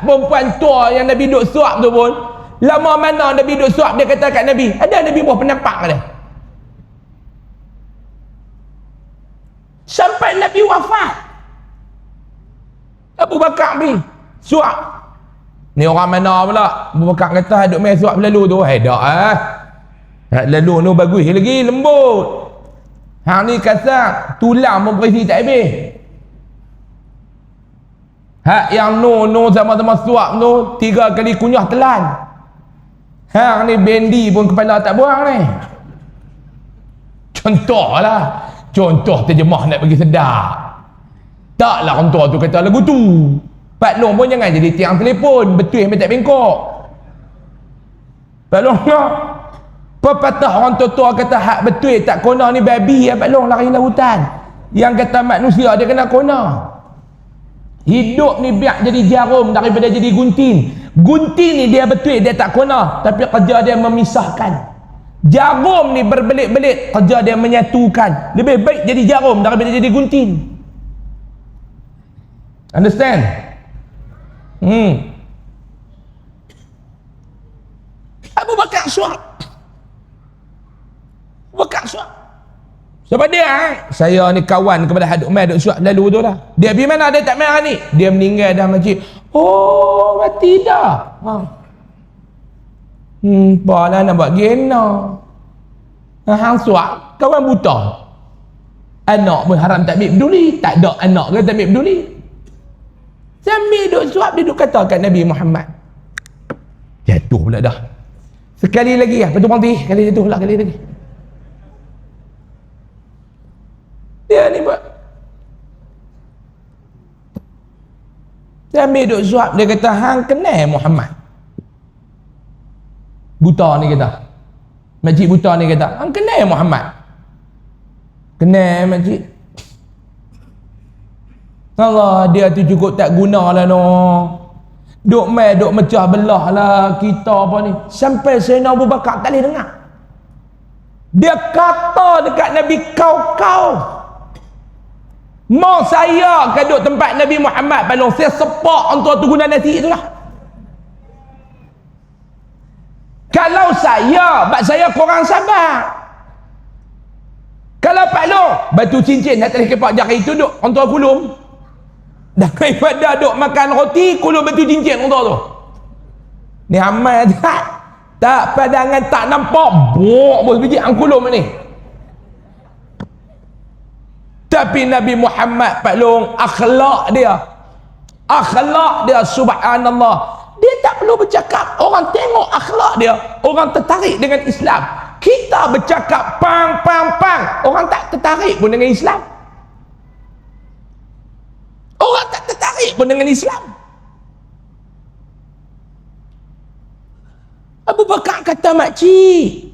S1: Perempuan tua yang Nabi duduk suap tu pun, lama mana Nabi duduk suap, dia kata kat Nabi, ada Nabi buah penampak dia. Sampai Nabi wafat, Abu Bakar pergi suap. Ni orang mana pula? Abu Bakar kata duk main suap lalu tu. Tak lalu tu bagus lagi, lembut. Hang ni kasar, tulang pun berisi tak habis. Hak yang no sama-sama suap tu 3 kali kunyah telan. Hang ni bendi pun kepala tak buang ni. Contoh terjemah nak bagi sedap. Taklah orang tua tu kata lagu tu. Pak Long pun jangan jadi tiang telefon, betul yang tak bengkok. Pak Long nak pepatah orang tua kata hak betul tak kona ni babi ya Pak Long lari lautan. Yang kata manusia dia kena kona. Hidup ni biar jadi jarum daripada jadi gunting. Gunting ni dia betul dia tak kona, tapi kerja dia memisahkan. Jarum ni berbelit-belit, kerja dia menyatukan. Lebih baik jadi jarum daripada jadi gunting. Understand? Abu Bakar suap. Sebab dia saya ni kawan kepada Haduk Mai duk suap lalu tu dah. Dia pergi mana? Dia tak main ni. Dia meninggal dah masjid. Oh, mati dah. Apalah nak buat gena. Hang suap kawan buta. Anak pun haram tak ambil peduli. Tak ada anak ke tak ambil peduli. Sambil duk suap dia duk kata kat Nabi Muhammad. Jatuh pula dah. Sekali lagi lah. Lepas tu berhenti. Sekali jatuh pula kali lagi. Dia ni buat. Sambil duk suap dia kata hang kenal Muhammad. Buta ni kata. Makcik buta ni kata hang kenal Muhammad. Kenal makcik. Allah, dia tu cukup tak guna lah no. Duk mecah belah lah kita apa ni. Sampai Sayyidina Abu Bakar tak boleh dengar. Dia kata dekat Nabi kau. Mau saya kaduk tempat Nabi Muhammad Pak Long, saya sepak orang tu guna nasi itulah. Kalau saya korang sabar. Kalau Pak Long batu cincin atas kepak jari itu duk orang tua kulum, daripada duk makan roti kulum batu cincin orang tua tu. Ni amal tak padangan tak nampak bok bos biji angkulum ni. Tapi Nabi Muhammad Pak Long, akhlak dia subhanallah, dia tak perlu bercakap, orang tengok akhlak dia, orang tertarik dengan Islam. Kita bercakap pang, orang tak tertarik pun dengan Islam. Orang tak tertarik pun dengan Islam. Abu Bakar kata makcik,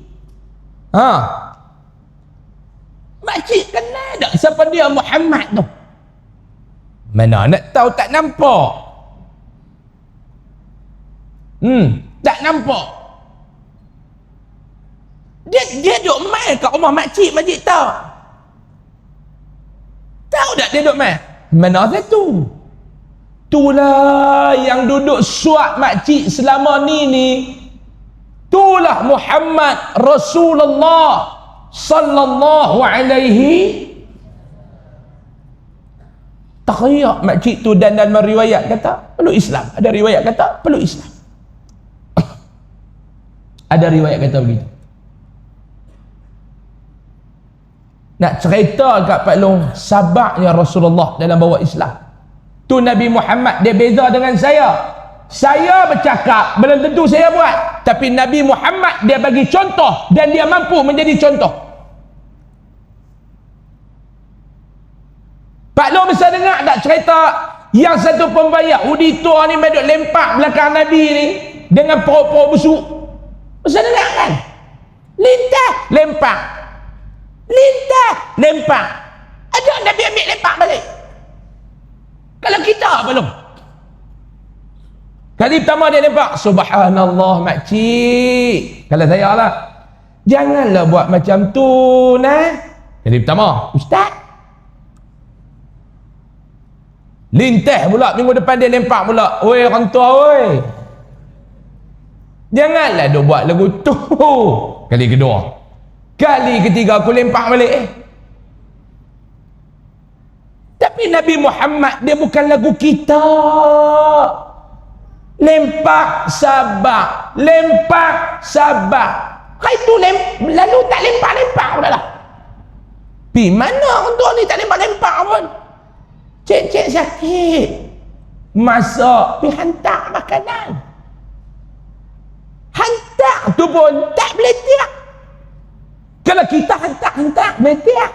S1: makcik kenal tak siapa dia Muhammad tu? Mana nak tahu, tak nampak. Tak nampak. Dia duk main kat rumah makcik tahu. Tahu tak dia duk main? Mana satu? Itulah yang duduk suap makcik selama ni. Itulah Muhammad Rasulullah sallallahu alaihi. Teriak makcik tu dan meriwayat kata perlu Islam. Ada riwayat kata perlu Islam. Ada riwayat kata begitu. Nak cerita kat Pak Long sabarnya Rasulullah dalam bawa Islam. Tu Nabi Muhammad dia beza dengan saya. Saya bercakap belum tentu saya buat, tapi Nabi Muhammad dia bagi contoh dan dia mampu menjadi contoh. Pak Long bisa dengar tak cerita yang satu pembayar auditor ni duk lempak belakang Nabi ni dengan perut-perut busuk? Bisa dengar kan? Lintah lempak, lintah lempak. Ada Nabi ambil lempak balik. Kalau kita belum. Kali pertama dia lempak, subhanallah makcik. Kalau saya lah, janganlah buat macam tu nah. Kali pertama, ustaz. Lintah pula minggu depan dia lempak pula. Oi orang tua oi, janganlah dia buat lagu tu. Kali kedua. Kali ketiga aku lempak balik. Tapi Nabi Muhammad dia bukan lagu kita. Lempak sabar, lempak sabar. Kau itu lalu tak lempak-lempak pula lah. Pi mana orang tua ni tak lempak-lempak pun. Cik-cik sakit, masak, pi hantar makanan. Hantar tu pun tak boleh tiak. Kalau kita hantar boleh tiak.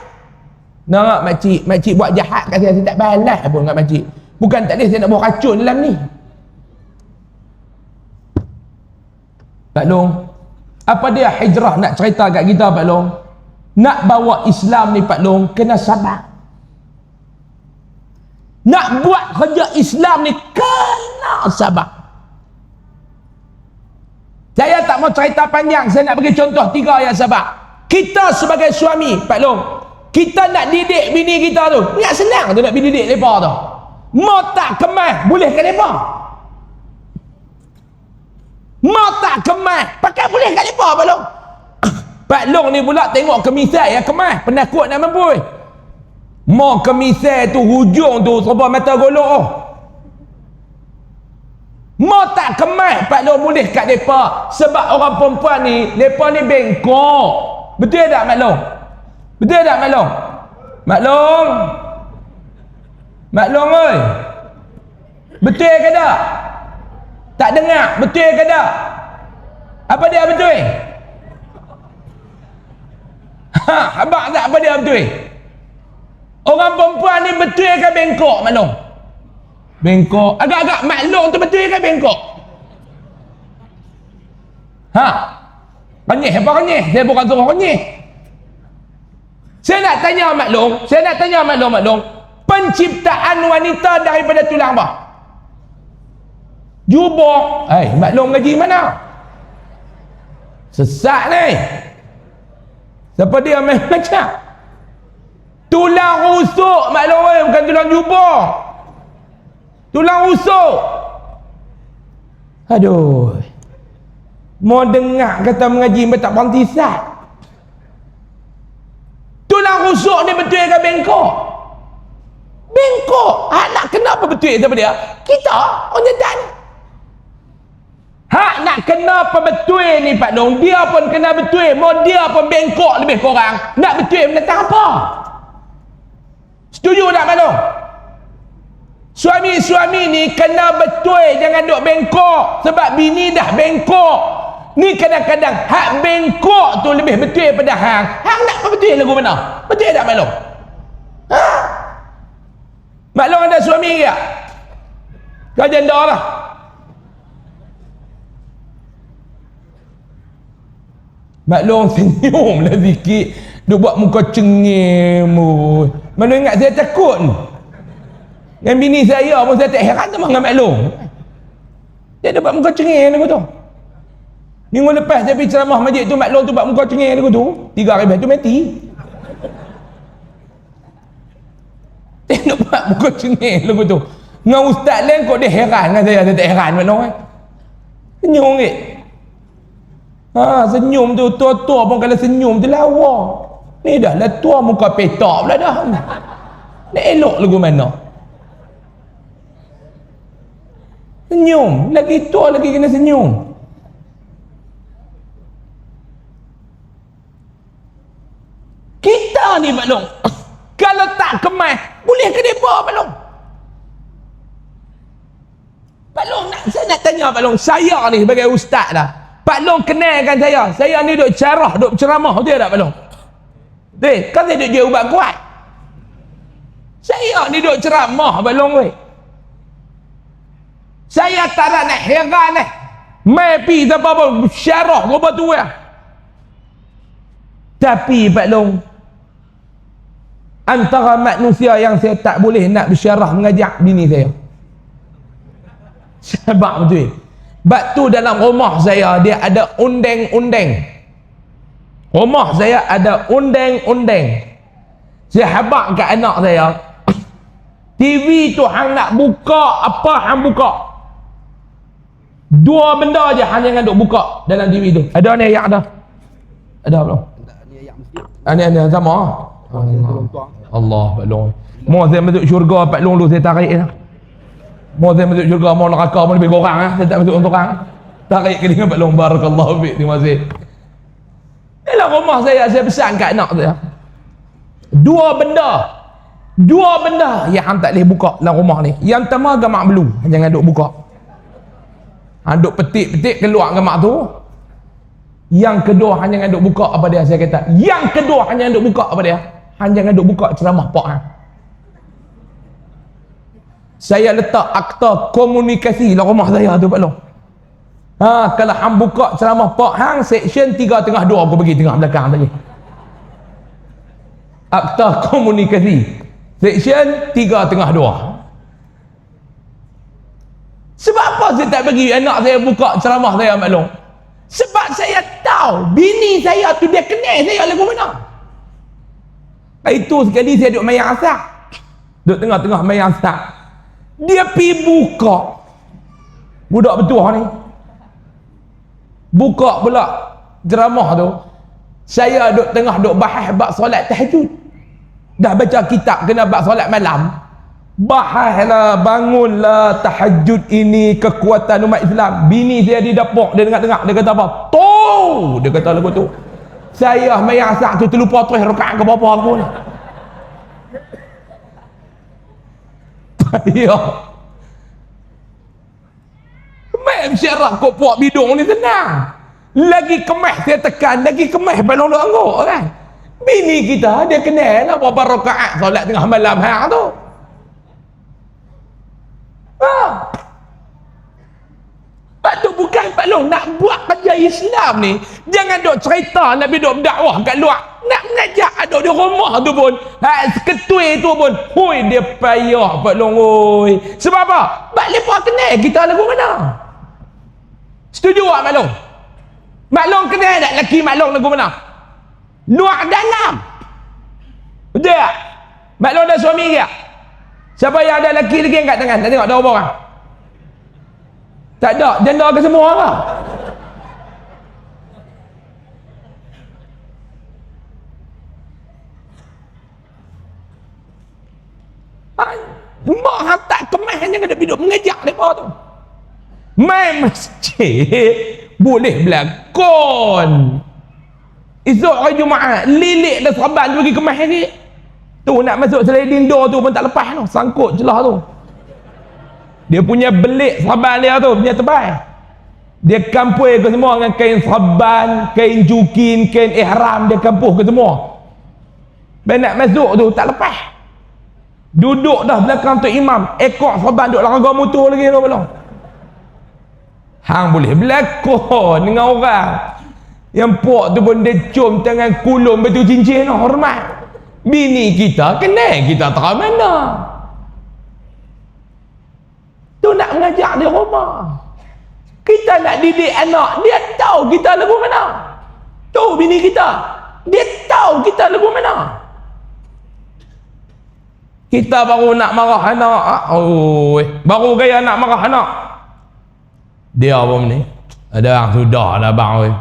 S1: Nak makcik buat jahat kat saya tak balas pun kat makcik. Bukan tak ada saya nak buat racun dalam ni. Pak Long, apa dia hijrah nak cerita kat kita Pak Long? Nak bawa Islam ni Pak Long kena sabar. Nak buat kerja Islam ni kena sabar. Saya tak mau cerita panjang, saya nak bagi contoh 3 yang sabar. Kita sebagai suami Pak Long, kita nak didik bini kita tu, tak senang tu nak didik mereka tu. Mau tak kemas boleh ke mereka? Mau tak kemas pakai boleh kat mereka Pak Long? Pak Long ni pula tengok kemisai yang kemas, penakut nak mampu. Mau kemisai tu hujung tu serba mata golok oh. Mau tak kemas Pak Long boleh kat mereka. Sebab orang perempuan ni, mereka ni bengkok. Betul tak Mak Long? Betul tak Mak Long? Mak Long, Mak Long oi, betul ke tak? Tak dengar, betul ke tak? Apa dia betul? Abang tak apa dia betul? Orang perempuan ni betul ke bengkok Mak Long? Bengkok. Agak-agak Mak Long tu betul ke bengkok? Renyih apa renyih? Saya bukan suruh renyih. Saya nak tanya Mak Long, penciptaan wanita daripada tulang apa? Jubah. Mak Long ngaji mana? Sesat ni. Siapa dia main macam? Tulang rusuk maklum bukan tulang jubah. Tulang rusuk. Aduh. Mau dengar kata mengaji tak berhenti sat. Tulang rusuk ni betul ke bengkok? Bengkok. Nak kenapa betul sama dia? Kita orang jantan. Hak nak kenapa betul ni Pak Long, dia pun kena betul. Mau dia pun bengkok lebih kurang. Nak betul menentang apa? Setuju tak Pak Long? Suami-suami ni kena betul, jangan duk bengkok. Sebab bini dah bengkok. Ni kadang-kadang hak bengkok tu lebih betul daripada hang. Hang nak apa betul lagu mana? Betul tak Pak Long? Ha? Mak Long ada suami ke? Kau janda lah. Mak Long senyum lah sikit. Dia buat muka cengim. Mak Long ingat saya takut ni. Dengan bini saya pun saya tak heran sama dengan Mak Long. Dia buat muka cengim lagu tu. Minggu lepas saya pergi ceramah masjid tu, Mak Long tu buat muka cengim lagu tu. 3 hari lepas tu mati. Dia nak buat muka cengih lagu tu. Dengan ustaz lain kok dia heran dengan saya tak heran Mak Long. Senyum ke? Senyum tu tua-tua pun kalau senyum tu lawa. Ni dah lah tua muka petak pula dah. Nak elok lagu mana? Senyum, lagi tua lagi kena senyum. Kita ni Mak Long, kalau tak kemas, boleh ke depa Pak Long? Pak Long, saya nak tanya Pak Long, saya ni sebagai ustaz dah. Pak Long kenalkan saya. Saya ni duk carah, duk ceramah, betul tak Pak Long? Betul? Kan saya duk jual ubat kuat. Saya ni duk ceramah Pak Long weh. Saya tak nak heran eh. Mai pi siapa pun syarah apa tu ya. Tapi Pak Long, antara manusia yang saya tak boleh nak bersyarah mengajak bini saya. Sebab betul. Sebab tu dalam rumah saya dia ada undang-undang. Rumah saya ada undang-undang. Saya habaq kat anak saya. TV tu hang nak buka apa hang buka. 2 benda je hang jangan duk buka dalam TV tu. Ada ni ayat dah. Ada belum? Ni sama. Allah Pak Long. Mau saya masuk syurga Pak Long lu saya tarik lah. Mau saya masuk syurga mau neraka pun lebih kurang lah. Saya tak masuk untuk orang. Tarik ke dengan Pak Long. Barakallahu fiik. Terima kasih. Dalam rumah saya pesan kat anak saya. 2 benda yang hang tak boleh buka dalam rumah ni. Yang pertama gamak belu. Jangan duk buka. Hang duk petik-petik keluar gamak tu. Yang kedua hang jangan duk buka apa dia saya kata. Yang kedua hang jangan duk buka apa dia. Hang jangan duk buka ceramah pak hang. Saya letak akta komunikasi dalam rumah saya tu Pak Long. Kalau hang buka ceramah pak hang section 3/2 aku bagi tengah belakang tadi. Akta komunikasi section 3/2. Sebab apa saya tak bagi anak saya buka ceramah saya Pak Long? Sebab saya tahu bini saya tu dia kenal saya lagu mana. Itu sekali saya duduk mayang asak. Duduk tengah-tengah mayang asak. Dia pergi buka. Budak betua ni. Buka pula ceramah tu. Saya duduk tengah duduk bahas bab solat tahajud. Dah baca kitab kena bab solat malam. Bahaslah, bangunlah tahajud ini kekuatan umat Islam. Bini saya di dapur, dia dengar-dengar, dia kata apa? Tuh! Dia kata lagu tu. Saya mayang asak tu terlupa terus rakaat ke berapa aku ni. Payah. Main syarah kok puak bidung ni senang. Lagi kemah saya tekan, lagi kemah balong duk angguk kan. Bini kita dia kenal lah berapa rakaat solat tengah malam hang tu. Pak tu bukan Pak Long nak buat kerja Islam ni. Jangan duk cerita Nabi duk berdakwah kat luar. Nak mengajak ada di rumah tu pun. Ketui tu pun. Hui dia payah Pak Long oi. Sebab apa? Pak lepas kenal kita lagu mana? Setuju tak Mak Long? Mak Long kenal tak laki Mak Long lagu mana? Luar dalam. Betul tak? Mak long ada suami ke? Siapa yang ada lelaki lagi angkat tangan? Tak tengok ada berapa orang? Tak ada, janda ke semua lah. Mak hantar kemas jangan ada hidup mengejak mereka tu. Main masjid boleh berlakon. Esok hari Jumaat lilik dah serban tu pergi kemas lagi. Tu nak masuk sliding door tu pun tak lepas tu, sangkut celah tu. Dia punya belik serban dia tu punya tebal. Dia campur ke semua dengan kain serban, kain jukin, kain ihram, dia campur ke semua. Ben nak masuk tu tak lepas. Duduk dah belakang tu imam, ekor serban duduk larga motor lagi tu belum. Hang boleh berlakon dengan orang yang puak tu pun dia cium tangan kulum batu cincin tu, hormat. Bini kita kenal kita tak mana. Tu nak mengajak dia rumah. Kita nak didik anak, dia tahu kita lagu mana. Tu bini kita, dia tahu kita lagu mana. Kita baru nak marah anak, baru gaya nak marah anak. Dia apa ni? Ada yang sudah lah bang.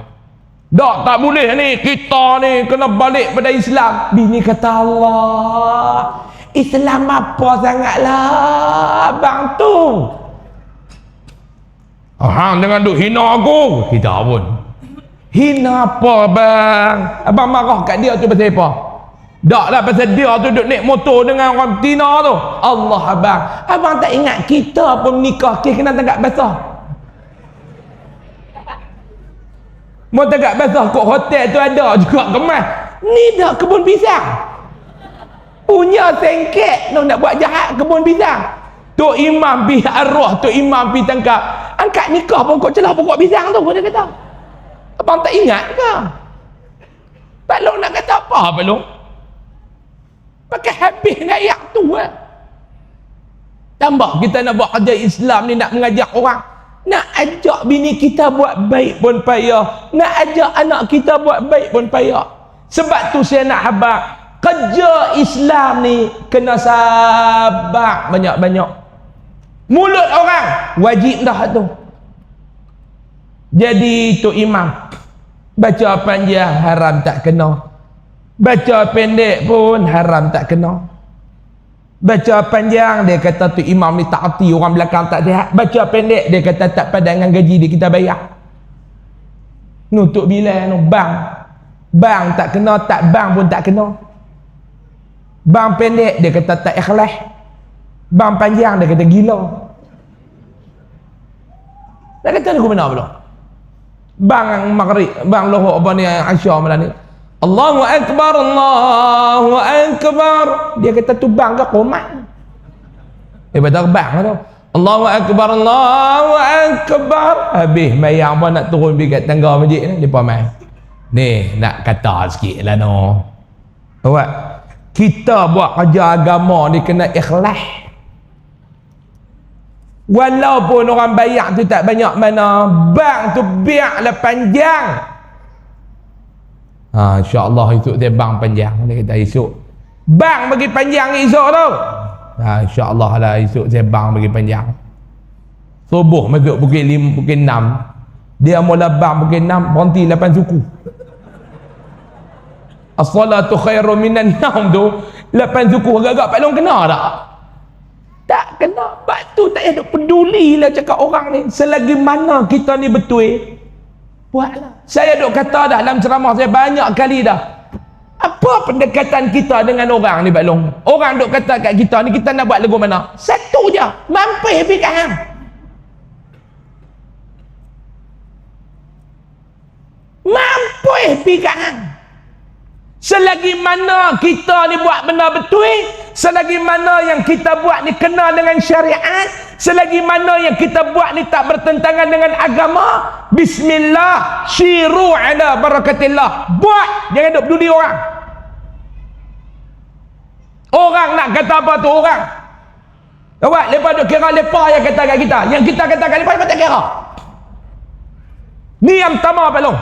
S1: Tak boleh ni, kita ni kena balik pada Islam. Bini kata Allah, Islam apa sangatlah bang tu. Hang jangan duk hina aku. Kita pun hina apa bang? Abang marah kat dia tu pasal apa? Tak lah pasal dia tu duk naik motor dengan orang betina tu. Allah abang, abang tak ingat kita pun nikah kena tagak basah. Mau tagak basah kat hotel tu ada juga kemas. Ni dah kebun pisang. Punya sengket tu nak buat jahat kebun pisang. Tok imam pi arwah, tok imam pi tangkap. Angkat nikah pokok celah pokok pisang tu dia kata. Abang tak ingat ke? Pak Long nak kata apa Pak Long? Pakai habis nak ayak tu lah. Tambah kita nak buat kerja Islam ni, nak mengajak orang, nak ajak bini kita buat baik pun payah, nak ajak anak kita buat baik pun payah. Sebab tu saya nak habaq kerja Islam ni kena sabar banyak-banyak. Mulut orang wajib dah tu. Jadi tu imam baca panjang haram tak kena, baca pendek pun haram tak kena. Baca panjang dia kata tu imam ni tak hati, orang belakang tak sihat. Baca pendek dia kata tak padan dengan gaji dia kita bayar. Nutuk bila no bang tak kena, tak bang pun tak kena. Bang pendek dia kata tak ikhlas, bang panjang dia kata gila. Tak kata aku benar belum? Bang maghrib, bang lohok apa ni Aisyah malam ni, Allahu Akbar, Allahu Akbar. Dia kata tu bang ke qomat? Betul bang tu. Allahu Akbar, Allahu Akbar. Habis mayang pun nak turun pergi kat tangga masjid ni, depa mai. Ni nak kata sikit lah no. Awak kita buat kerja agama ni kena ikhlas. Walaupun orang bayar tu tak banyak mana, bang tu biarlah panjang. InsyaAllah esok dia bang panjang. Dia kata esok bang bagi panjang esok tu. InsyaAllah lah esok saya bang bagi panjang. Subuh masuk pukul 5, pukul 6. Dia mula bang pukul 6, berhenti 8 suku. As-salatu khairu minan naum tu 8 suku. Agak-agak Pak Long kena tak? Tak kena. Sebab tu tak ada peduli lah cakap orang ni. Selagi mana kita ni betul, buatlah. Saya duk kata dah dalam ceramah saya banyak kali dah. Apa pendekatan kita dengan orang ni Pak Long? Orang duk kata kat kita ni, kita nak buat lagu mana? Satu je, mampir pergi kat hang. Mampir pergi kat hang. Selagi mana kita ni buat benda betul, selagi mana yang kita buat ni kena dengan syariat, selagi mana yang kita buat ni tak bertentangan dengan agama, bismillah, syiru ala barakatillah. Buat, jangan duk peduli orang. Orang nak kata apa tu orang. Awak lepas duk kira lepa yang kata kat kita, yang kita kata kat lepa tak kira. Ni yang pertama Pak Long.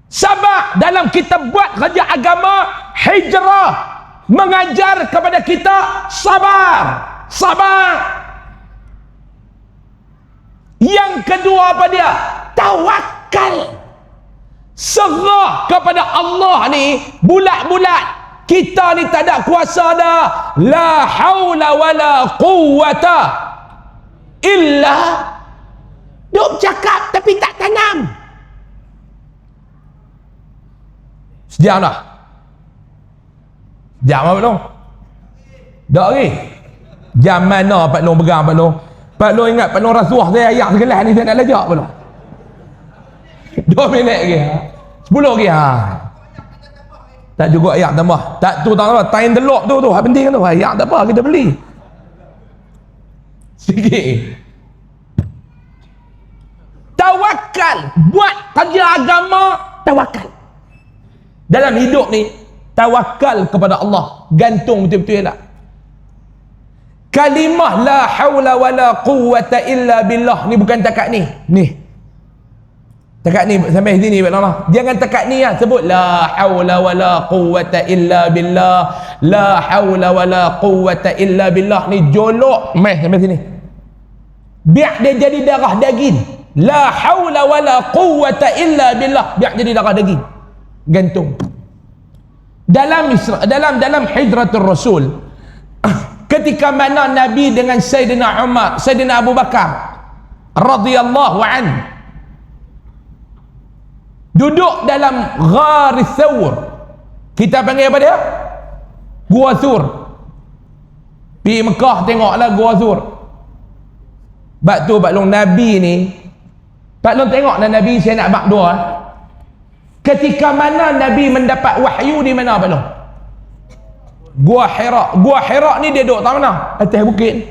S1: Sabar dalam kita buat kerja agama, hijrah mengajar kepada kita sabar. Sabar. Yang kedua apa dia? Tawakal. Serah kepada Allah ni bulat-bulat. Kita ni tak ada kuasa dah. La haula wala quwwata illa. Duk cakap tapi tak tanam. Sejam dah. Jam apa belum? Tak lagi. Jam mana Pak Long pegang Pak Long? Pak Long ingat Pak Long rasuah saya ayat segelas ni saya nak lejak Pak Long. 2 minit lagi. 10 lagi ha. Tak cukup ayat tambah. Tak tu tak apa. Tain telok tu tu. Penting kan tu. Ayat tak apa kita beli. Sikit. Tawakal. Buat kerja agama, tawakal. Dalam hidup ni tawakal kepada Allah. Gantung betul-betul tak? Kalimah la haula wala quwwata illa billah ni bukan takat ni. Ni. Takat ni sampai sini Pak Long. Jangan takat ni lah. Sebut la haula wala quwwata illa billah. La haula wala quwwata illa billah ni jolok. Mai sampai sini. Biar dia jadi darah daging. La haula wala quwwata illa billah. Biar jadi darah daging. Gantung. Dalam Hijratul Rasul, ketika mana Nabi dengan Sayyidina Umar, Sayyidina Abu Bakar radhiyallahu an duduk dalam Gharis Thawr. Kita panggil apa dia? Gua Thur. Pergi Mekah tengoklah Gua Thur. Sebab tu Pak Long Nabi ni, Pak Long tengoklah Nabi saya nak bak dua. Ketika mana Nabi mendapat wahyu di mana Pak Long? Gua Hira. Gua Hira ni dia duduk tak mana? Atas bukit.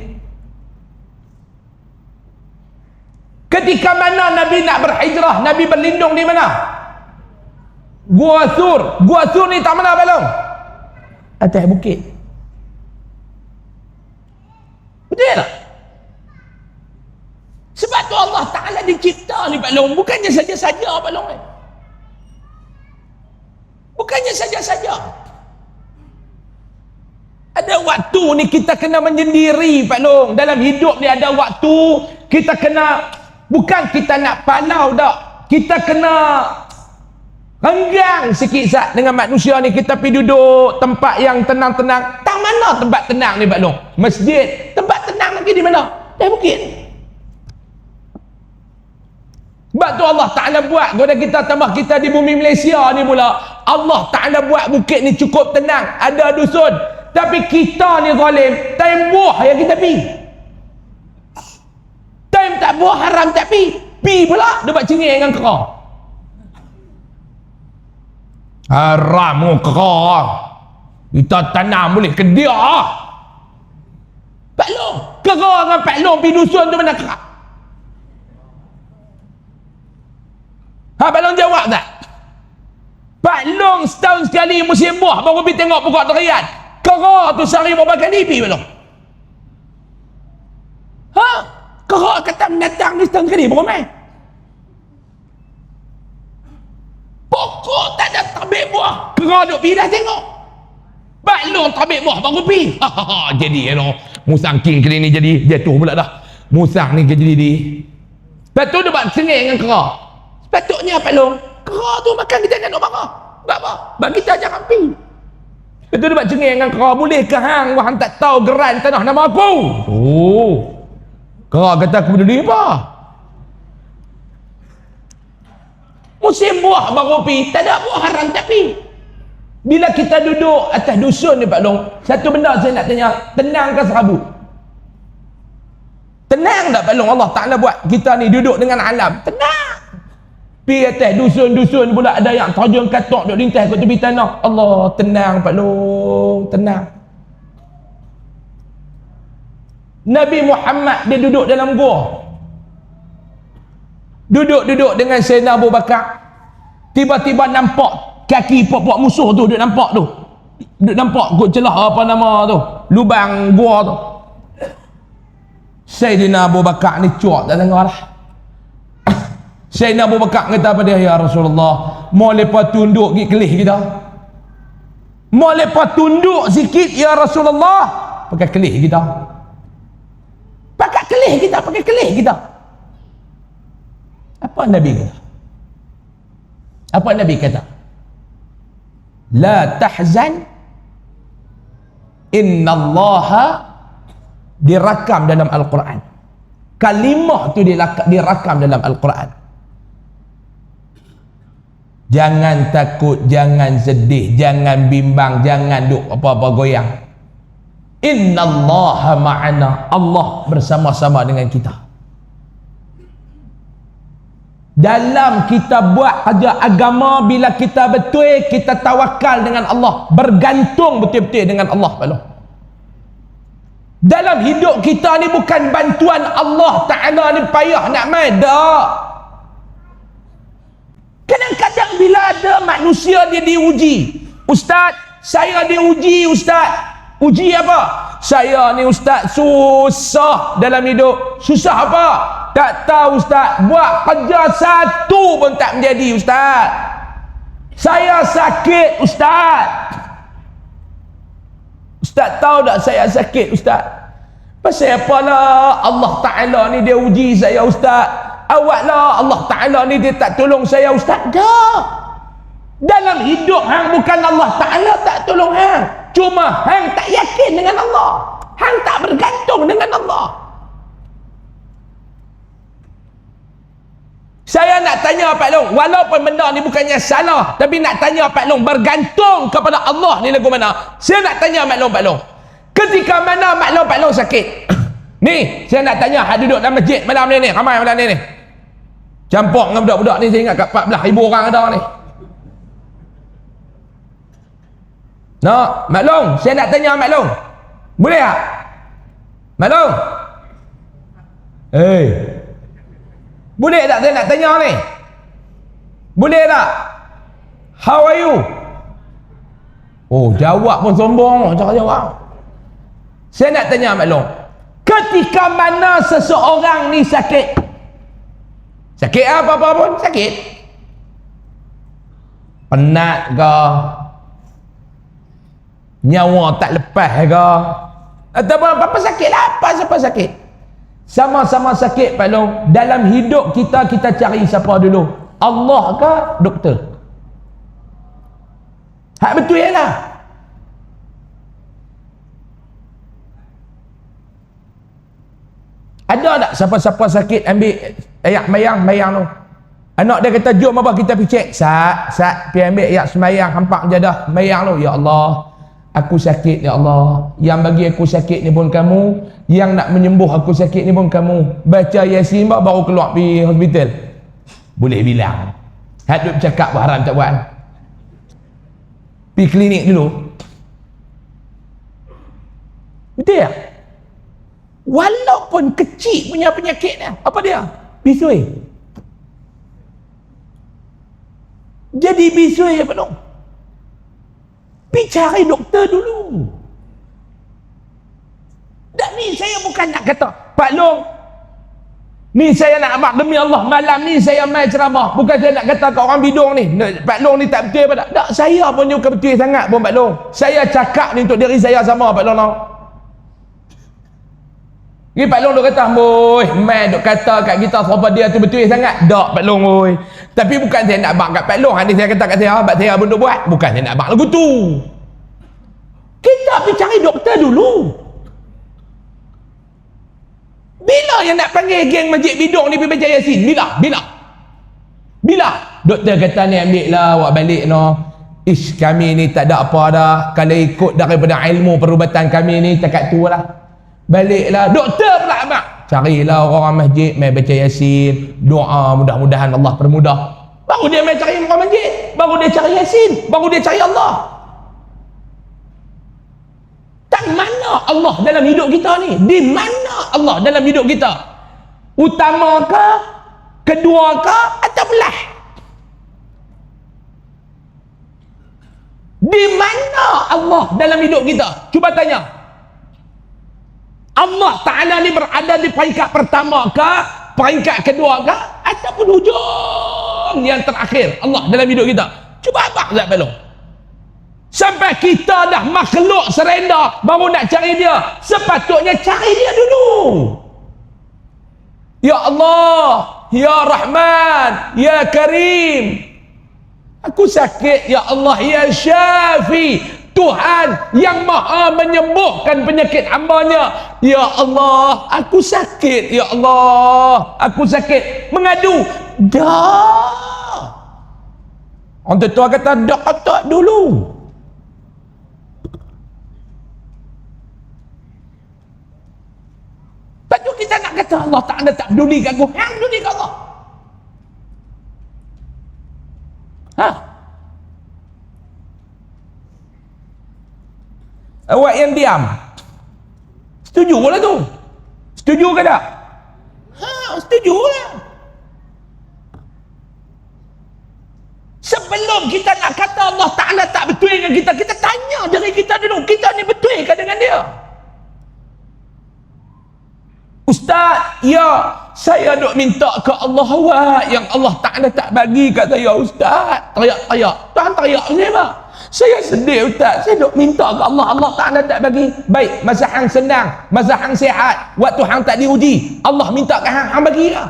S1: Ketika mana Nabi nak berhijrah, Nabi berlindung di mana? Gua Thur. Gua Thur ni tak mana Pak Long? Atas bukit. Betul tak? Sebab tu Allah Ta'ala dicipta ni Pak Long. Bukannya saja-saja Pak Long. Bukannya saja-saja. Ada waktu ni kita kena menyendiri Pak Long. Dalam hidup ni ada waktu kita kena, bukan kita nak palau dak, kita kena renggang sikit sat dengan manusia ni. Kita pergi duduk tempat yang tenang-tenang. Tak mana tempat tenang ni Pak Long? Masjid. Tempat tenang lagi di mana? Dah bukit. Sebab tu Allah Ta'ala buat kepada kita, tambah kita di bumi Malaysia ni pula, Allah Ta'ala buat bukit ni cukup tenang, ada dusun. Tapi kita ni zalim, time buah yang kita pi. Time tak buah haram tak pi. Pi pula dia buat cengeng dengan kera. Haram kera. Kita tanam boleh kedia. Pak Long, kera dengan Pak Long pi dusun tu mana kera? Ha, Pak Long jawab tak? Pak Long setahun sekali musim buah baru pergi tengok pokok durian. Kera tu sehari berapa kali pergi Pak Long? Ha? Kera kata mendatang ni setahun sekali baru main. Pokok tak ada tabik buah. Kera duk pergi dah tengok. Pak Long tabik buah baru pergi. Jadi you know, musang king kali ni jadi jatuh pula dah. Musang ni jadi di. Lepas tu dia buat cengeng dengan kera. Sepatutnya Pak Long, kera tu makan kita nak marah. Sebab apa? Bagi kita jangan pi. Itu dia buat cengeng dengan kera. Boleh ke hang wahang tak tahu geran tanah nama aku? Oh. Kera kata aku peduli apa? Musim buah baru pi, tak ada buah haram tak pi. Bila kita duduk atas dusun ni Pak Long, satu benda saya nak tanya, tenang ke serabut? Tenang tak Pak Long? Allah Ta'ala buat kita ni duduk dengan alam. Tenang. Pi atas dusun-dusun pula ada yang terjun katok duk lintas kat tepi tanah. Allah, tenang Pak Long, tenang. Nabi Muhammad dia duduk dalam gua. Duduk-duduk dengan Sayyidina Abu Bakar. Tiba-tiba nampak kaki pok-pok musuh tu duduk nampak tu. Duduk nampak kot celah apa nama tu, lubang gua tu. Sayyidina Abu Bakar ni cuak tak tengok lah. Sayyidina Abu Bakar kata apa dia, ya Rasulullah, mau lepas tunduk pergi kelih kita. Mau lepas tunduk sikit ya Rasulullah, pakai kelih kita. Pakai kelih kita. Apa Nabi kata? Apa Nabi kata? La tahzan, innallaha, dirakam dalam Al-Quran. Kalimah tu dirakam dalam Al-Quran. Jangan takut, jangan sedih, jangan bimbang, jangan duk apa-apa goyang. Innallaha ma'ana, Allah bersama-sama dengan kita. Dalam kita buat kerja agama, bila kita betul, kita tawakal dengan Allah, bergantung betul-betul dengan Allah. Dalam hidup kita ni bukan bantuan Allah Ta'ala ni payah nak main, tak. Kadang-kadang bila ada manusia dia diuji, Ustaz, saya diuji Ustaz. Uji apa? Saya ni Ustaz susah dalam hidup. Susah apa? Tak tahu Ustaz. Buat kerja satu pun tak menjadi Ustaz. Saya sakit Ustaz. Ustaz tahu tak saya sakit Ustaz? Pasal apalah Allah Ta'ala ni dia uji saya Ustaz? Awaklah Allah Ta'ala ni dia tak tolong saya Ustaz? Tak. Dalam hidup hang bukan Allah Ta'ala tak tolong hang. Cuma hang tak yakin dengan Allah. Hang tak bergantung dengan Allah. Saya nak tanya Pak Long, walaupun benda ni bukannya salah, tapi nak tanya Pak Long, bergantung kepada Allah ni lagu mana? Saya nak tanya Pak Long. Ketika mana Pak Long sakit? Ni, saya nak tanya, hak duduk dalam masjid malam ni, ramai malam ni. Campur dengan budak-budak ni, saya ingat kat 14,000 orang ada ni. No, Mak Long, saya nak tanya Mak Long. Boleh tak? Mak Long. Boleh tak saya nak tanya ni? Boleh tak? How are you? Oh, jawab pun sombong, cakap jawab. Saya nak tanya Mak Long. Ketika mana seseorang ni sakit? Sakit apa-apa pun, sakit. Penat ke? Nyawa tak lepas ke? Ataupun apa-apa sakit lah, apa sakit? Sama-sama sakit Pak Long. Dalam hidup kita cari siapa dulu? Allah ke doktor? Hak betul ya lah. Ada tak siapa-siapa sakit ambil ayat mayang tu? Anak dia kata jom abah kita pergi cek. Sat pergi ambil ayat semayang, hampak jadah mayang tu. Ya Allah, aku sakit ya Allah. Yang bagi aku sakit ni pun kamu, yang nak menyembuh aku sakit ni pun kamu. Baca Yasin baru keluar pergi hospital. Boleh bilang. Hadut cakap haram tak buat. Pergi klinik dulu. Betul tak? Walaupun kecil punya penyakitnya, apa dia? Bisui. Jadi bisui apa dong? Pergi cari doktor dulu. Dan ni saya bukan nak kata, Pak Long, ni saya nak amak demi Allah, malam ni saya mai ceramah. Bukan saya nak kata kat orang bidung ni, Pak Long ni tak betul apa tak? Tak, saya pun juga betul sangat pun Pak Long. Saya cakap ni untuk diri saya sama Pak Long. Ni Pak Long duk kata, boy, mai duk kata kat kita siapa dia tu betul sangat. Tak Pak Long oi. Tapi bukan saya nak bang kat Pak Long. Ni saya kata kat saya, abang saya pun duk buat. Bukan saya nak bang lagu tu. Kita pergi cari doktor dulu. Bila yang nak panggil geng masjid bidung ni pergi baca Yasin? Bila? Doktor kata ni ambil lah, awak balik no. Ish, kami ni tak ada apa dah. Kalau ikut daripada ilmu perubatan kami ni, takat tu lah. Baliklah doktor pula mak. Carilah orang masjid mai baca Yasin, doa mudah-mudahan Allah permudah. Baru dia mai cari orang masjid, baru dia cari Yasin, baru dia cari Allah. Tak mana Allah dalam hidup kita ni? Di mana Allah dalam hidup kita? Utama ke? Kedua ke? Atau belah? Di mana Allah dalam hidup kita? Cuba tanya. Allah Ta'ala ni berada di peringkat pertama ke, peringkat kedua ke, ataupun hujung yang terakhir Allah dalam hidup kita? Cuba abang tak belum? Sampai kita dah makhluk serenda baru nak cari dia. Sepatutnya cari dia dulu. Ya Allah, Ya Rahman, Ya Karim, aku sakit ya Allah, Ya Syafi, Tuhan yang maha menyembuhkan penyakit hambanya. Ya Allah, aku sakit ya Allah, aku sakit. Mengadu dah. Orang tua kata dah kata dulu. Lepas tu kita nak kata Allah Ta'ala tak peduli kat aku. Hang peduli kat Allah. Ha? Awak yang diam, setuju lah tu? Setuju ke tak? Ha, setuju lah. Sebelum kita nak kata Allah Ta'ala tak betul dengan kita, kita tanya diri kita dulu, kita ni betul ke dengan dia? Ustaz, ya, saya duk minta ke Allah awak yang Allah Ta'ala tak bagi kat saya. Ustaz, teriak-teriak. Tuhan teriak saya apa? Saya sedih Ustaz, saya duk minta ke Allah, Allah Ta'ala tak bagi. Baik, masa hang senang, masa hang sihat, waktu hang tak diuji, Allah minta ke hang, hang bagi ke?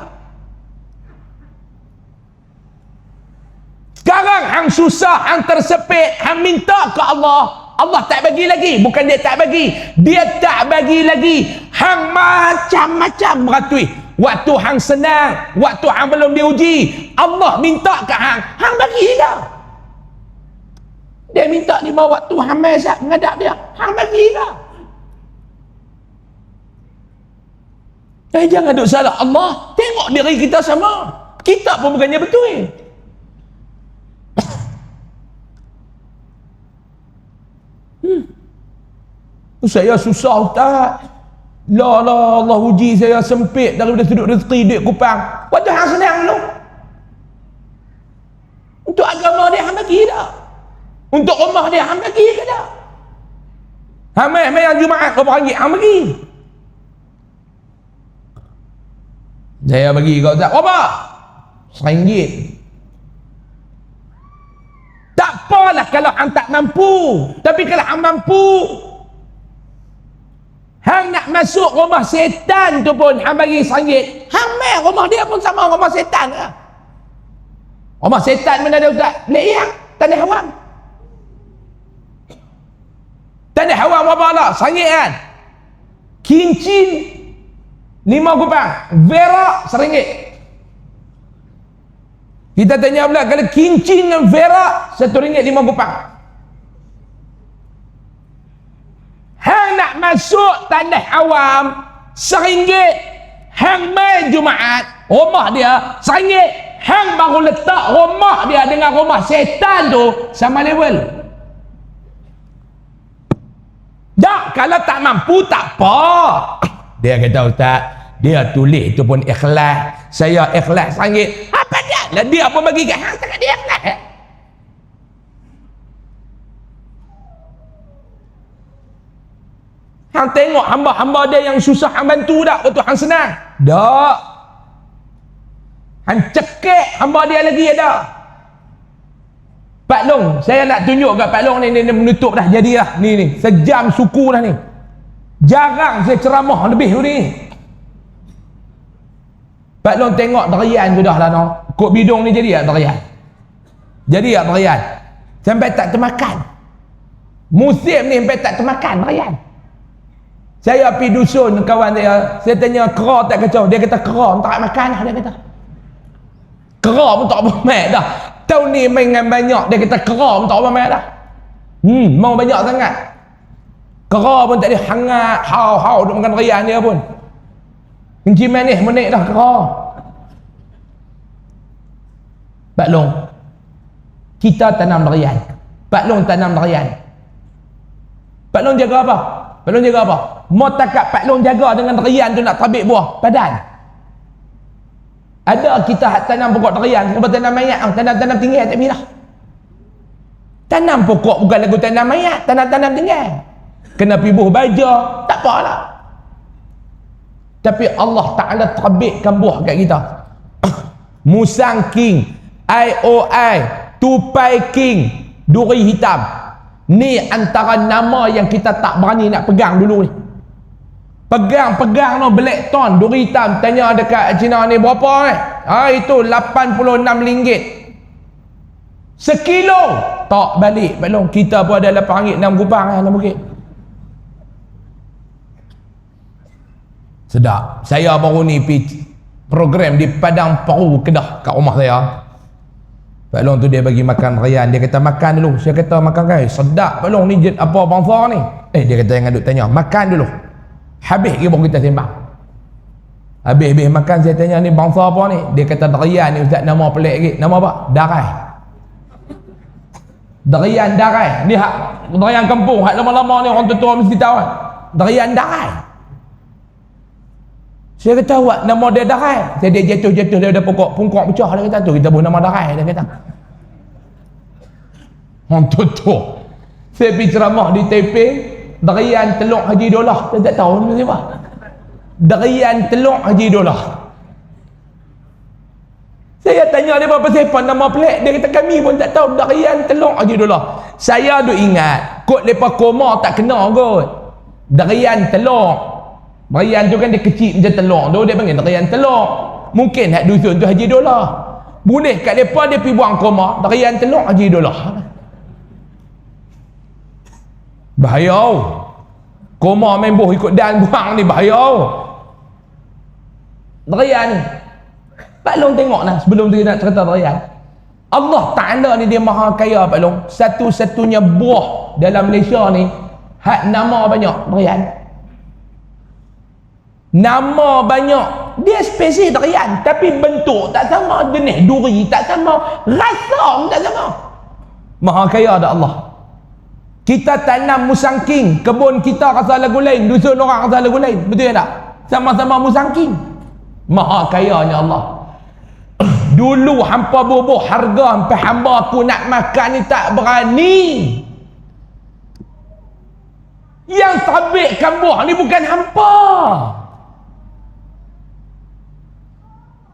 S1: Sekarang hang susah, hang tersepit, hang minta ke Allah, Allah tak bagi lagi. Bukan dia tak bagi, dia tak bagi lagi. Hang macam-macam beratui. Waktu hang senang, waktu hang belum diuji, Allah minta ke hang, hang bagi ke? Dia minta 5 waktu hang masak menghadap dia, hang bagi ke? Jangan duk salah Allah. Tengok diri kita sama. Kita pun bukannya betul. Saya susah Ustaz. La Allah uji saya sempit daripada sudut rezeki duit kupang. Waktu hang senang dulu. Untuk agama dia hang bagi dah. Untuk rumah dia hang bagi ke dah? Hang mai yang Jumaat berapa ringgit hang bagi? Saya bagi kau Ustaz. Berapa? RM1. Tak apalah kalau hang tak mampu. Tapi kalau hang mampu, hang nak masuk rumah setan tu pun hang bagi RM1. Hang mai rumah dia pun sama rumah setan ke? Rumah setan mana ada Ustaz? Leang, tanah awam. Tanah awam berapa lah? RM1 kan? Kincin 5 kupang, Vera RM1. Kita tanya pula kalau kincin dengan Vera RM1 5 kupang. Hang nak masuk tanah awam RM1. Hang main Jumaat, rumah dia RM1. Hang baru letak rumah dia dengan rumah setan tu sama level. Tak, kalau tak mampu tak apa. Dia kata Ustaz, dia tulis tu pun ikhlas. Saya ikhlas RM1. Apa dia? Lah dia apa bagi kat hang tak dia ikhlas. Hang tengok hamba-hamba dia yang susah hang bantu tak waktu hang senang? Tak. Hang cekik hamba dia lagi ada. Pak Long, saya nak tunjuk kat Pak Long ni menutup dah jadi lah. Ni sejam suku dah ni. Jarang saya ceramah lebih tu ni. Pak Long tengok derian sudah lah no. Kok bidung ni jadi tak derian? Jadi tak derian? Sampai tak termakan. Musim ni sampai tak termakan derian. Saya pergi dusun kawan saya tanya kera tak kacau, dia kata kera tak makan lah, dia kata. Kera pun tak apa main dah. Tahun ni main dengan banyak, dia kata kera pun tak apa main dah. Mau banyak sangat. Kera pun tak ada hangat, hau duk makan derian dia pun. Kunci manis menik dah kera. Pak Long, kita tanam derian. Pak Long tanam derian. Pak Long jaga apa? Pak Long jaga apa? Mau takat Pak Long jaga dengan derian tu nak tabik buah padan. Ada kita tanam pokok derian, kita tanam mayat, tanam tinggal tak bila. Tanam pokok bukan lagu tanam mayat, tanam tinggal. Kena pibuh baja, tak apalah. Tapi Allah Ta'ala terbitkan buah kat kita. Musang king, IOI, tupai king, duri hitam. Ni antara nama yang kita tak berani nak pegang dulu ni. Pegang no black ton duri hitam, tanya dekat Cina ni berapa ni? Itu RM86 sekilo. Tak balik balong, kita pun ada RM8 6 gubang dalam bukit. Sedap. Saya baru ni pergi program di Padang Paru Kedah kat rumah saya. Pak Long tu dia bagi makan rayan, dia kata makan dulu. Saya kata makan kan sedap Pak Long ni, apa bangsa ni? Dia kata jangan duk tanya, makan dulu. Habis ke baru kita sembang. Habis makan saya tanya ni bangsa apa ni? Dia kata darian ni ustaz, nama pelik lagi. Nama apa? Darai. Darian darai. Ni hak darian kampung, hak lama-lama ni orang tua mesti tahu kan. Darian darai. Saya kata awak nama dia darai. Saya dia jatuh daripada pokok pungkok pecah, dia kata tu kita buat nama darai, dia kata. Orang tua. Saya pergi ceramah di Taipei, darian teluk Haji Dolah. Saya tak tahu nama siapa. Darian teluk Haji Dolah. Saya tanya dia apa siapa nama pelik, dia kata kami pun tak tahu darian teluk Haji Dolah. Saya duk ingat kot lepas koma tak kena kot. Darian teluk. Darian tu kan dia kecil macam telur tu, dia panggil darian telur. Mungkin hak dusun tu Haji Dolah. Boleh kat depa dia pergi buang koma, darian telur Haji Dolah. Bahaya. Koma main boh ikut dan buang ni bahaya. Darian ni. Pak Long tengok lah sebelum tu nak cerita darian. Allah Ta'ala ni dia maha kaya Pak Long. Satu-satunya buah dalam Malaysia ni hak nama banyak darian. Nama banyak, dia spesies darian tapi bentuk tak sama, jenis duri tak sama, rasa tak sama. Maha kaya dah Allah. Kita tanam musangking, kebun kita rasa lagu lain, dusun orang rasa lagu lain, betul tak? Sama-sama musangking. Maha kayanya Allah. Dulu hampa bubuh harga sampai hamba aku nak makan ni tak berani. Yang tabikkan buah ni bukan hampa.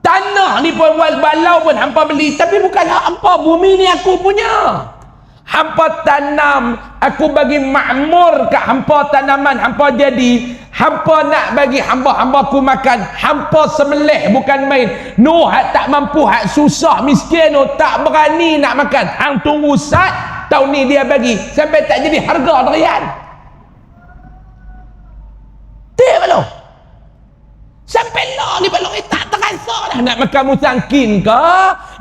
S1: Tanah ni pun balau pun hampa beli, tapi bukan hak hampa. Bumi ni aku punya. Hampa tanam, aku bagi makmur kat hampa tanaman, hampa jadi. Hampa nak bagi hamba-hamba aku makan, hampa semelih bukan main. No, hak tak mampu, hak susah, miskin no, tak berani nak makan. Hang tunggu sat, tahun ni dia bagi sampai tak jadi harga darian. Dia belum. Sampai lah ni belum tak terasa dah nak makan musangking ke,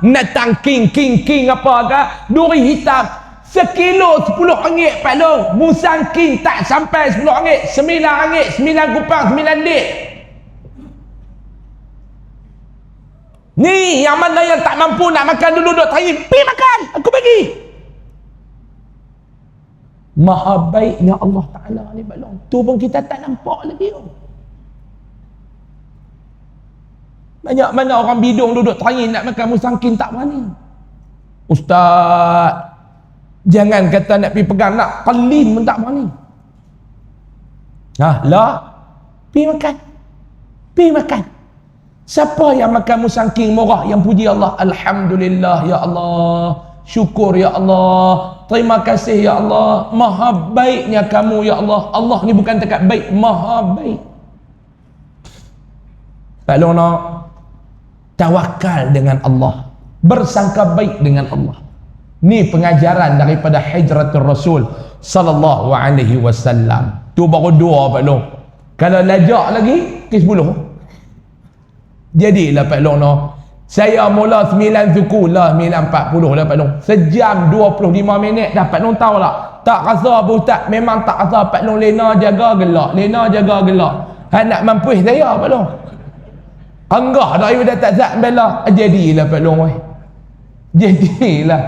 S1: nak tangking king apa ke, duri hitam sekilo RM10 Pak Long. Musangking tak sampai RM10, RM9, 9 kupang, 9 dik. Ni yang mana yang tak mampu nak makan dulu duk tarik, pergi makan, aku bagi. Maha baiknya Allah Ta'ala ni Pak Long. Tu pun kita tak nampak lagi. Banyak mana orang bidung duduk tarik nak makan musangking tak berani. Ustaz, jangan kata nak pergi pegang, nak kelim pun tak berani. Lah, pergi makan. Pergi makan. Siapa yang makan musangking murah yang puji Allah? Alhamdulillah ya Allah. Syukur ya Allah. Terima kasih ya Allah. Maha baiknya kamu ya Allah. Allah ni bukan dekat baik, maha baik. Pak Long nak tawakal dengan Allah, bersangka baik dengan Allah. Ni pengajaran daripada hijratul Rasul sallallahu alaihi wasallam. Tu baru dua Pak Long. Kalau lajak lagi ke 10. Jadilah Pak Long no. Saya mula 9 suku lah 9.40 lah Pak Long. Sejam 25 minit dah Pak Long tahu tak? Tak rasa apa Ustaz? Memang tak rasa. Pak Long lena jaga gelak, lena jaga gelak. Nak mampu saya Pak Long. Anggah daripada tak sat bela. Jadilah Pak Long weh. Jadilah.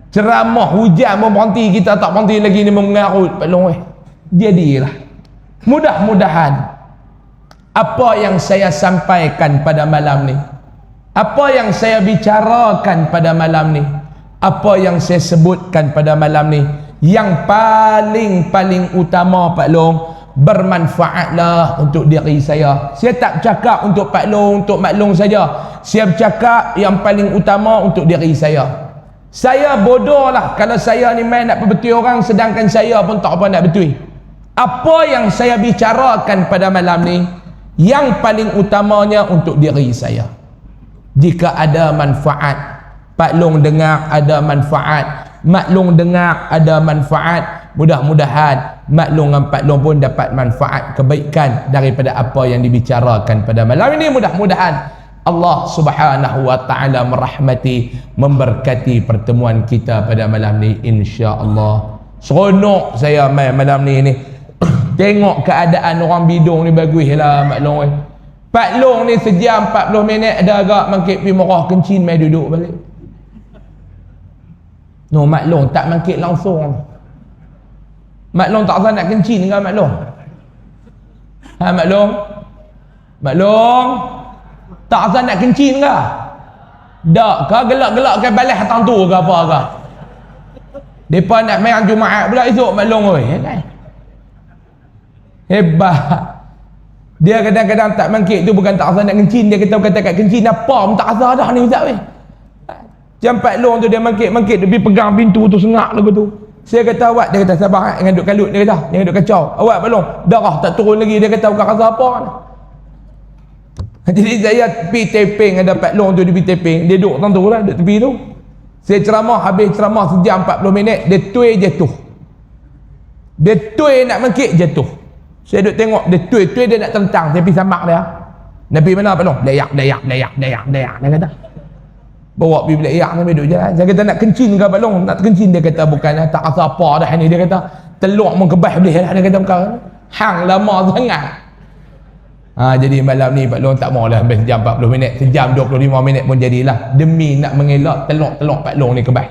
S1: Ceramah hujan pun berhenti, kita tak berhenti lagi ni mengarut Pak Long weh. Jadilah. Mudah-mudahan apa yang saya sampaikan pada malam ni, apa yang saya bicarakan pada malam ni, apa yang saya sebutkan pada malam ni, yang paling utama Pak Long, bermanfaatlah untuk diri saya. Saya tak bercakap untuk Pak Long, untuk Mak Long saja. Saya bercakap yang paling utama untuk diri saya. Saya bodoh lah kalau saya ni main nak perbetul orang, sedangkan saya pun tak apa nak betul. Apa yang saya bicarakan pada malam ni, yang paling utamanya untuk diri saya. Jika ada manfaat, Pak Long dengar ada manfaat, Mak Long dengar ada manfaat, mudah-mudahan Mak Long dan Pak Long pun dapat manfaat kebaikan daripada apa yang dibicarakan pada malam ini. Mudah-mudahan Allah Subhanahu wa taala merahmati, memberkati pertemuan kita pada malam ni, insya-Allah. Seronok saya malam ni tengok keadaan orang bidung ni baguslah Mak Long. Pak Long ni sejam 40 minit ada agak mangkit pergi Merah Kencin mai duduk balik. No, Mak Long tak mangkit langsung. Mak Long tak usah nak kencin ke Mak Long? Ha Mak Long? Mak Long tak usah nak kencin ke? Tak ke gelak-gelak ke balas hatang tu ke apa ke? Depa nak main Jumaat pula esok Mak Long oi, kan? Hebat. Dia kadang-kadang tak mangkit tu bukan tak usah nak kencin, dia kata kata kat kencin apa pun tak usah dah ni ustaz weh. Jam 4 long tu dia mangkit dia pergi pegang pintu tu sengak lagu tu. Saya kata awak, dia kata sabar jangan duk kalut, dia kata jangan duk kacau. Awak Pak Long darah tak turun lagi, dia kata bukan rasa apa kan. Jadi saya pergi taping, ada Pak Long tu dia pergi taping, dia duduk tentu lah duduk tepi tu. Saya ceramah, habis ceramah sejam 40 minit, dia tuai jatuh. Dia tuai nak mangkit jatuh. Saya duduk tengok dia tuai dia nak tentang, saya pergi samak dia. Nak pergi mana Pak Long? Dayak dia kata. Bawa pergi bilik ayak sampai duduk jalan. Saya kata nak kencin ke Pak Long? Nak kencin, dia kata bukan, tak rasa apa dah ni, dia kata telur mengkebas boleh lah, dia kata bukan. Hang lama sangat. Jadi malam ni Pak Long tak mau lah sampai sejam 40 minit, sejam 25 minit pun jadilah, demi nak mengelak telur Pak Long ni kebas.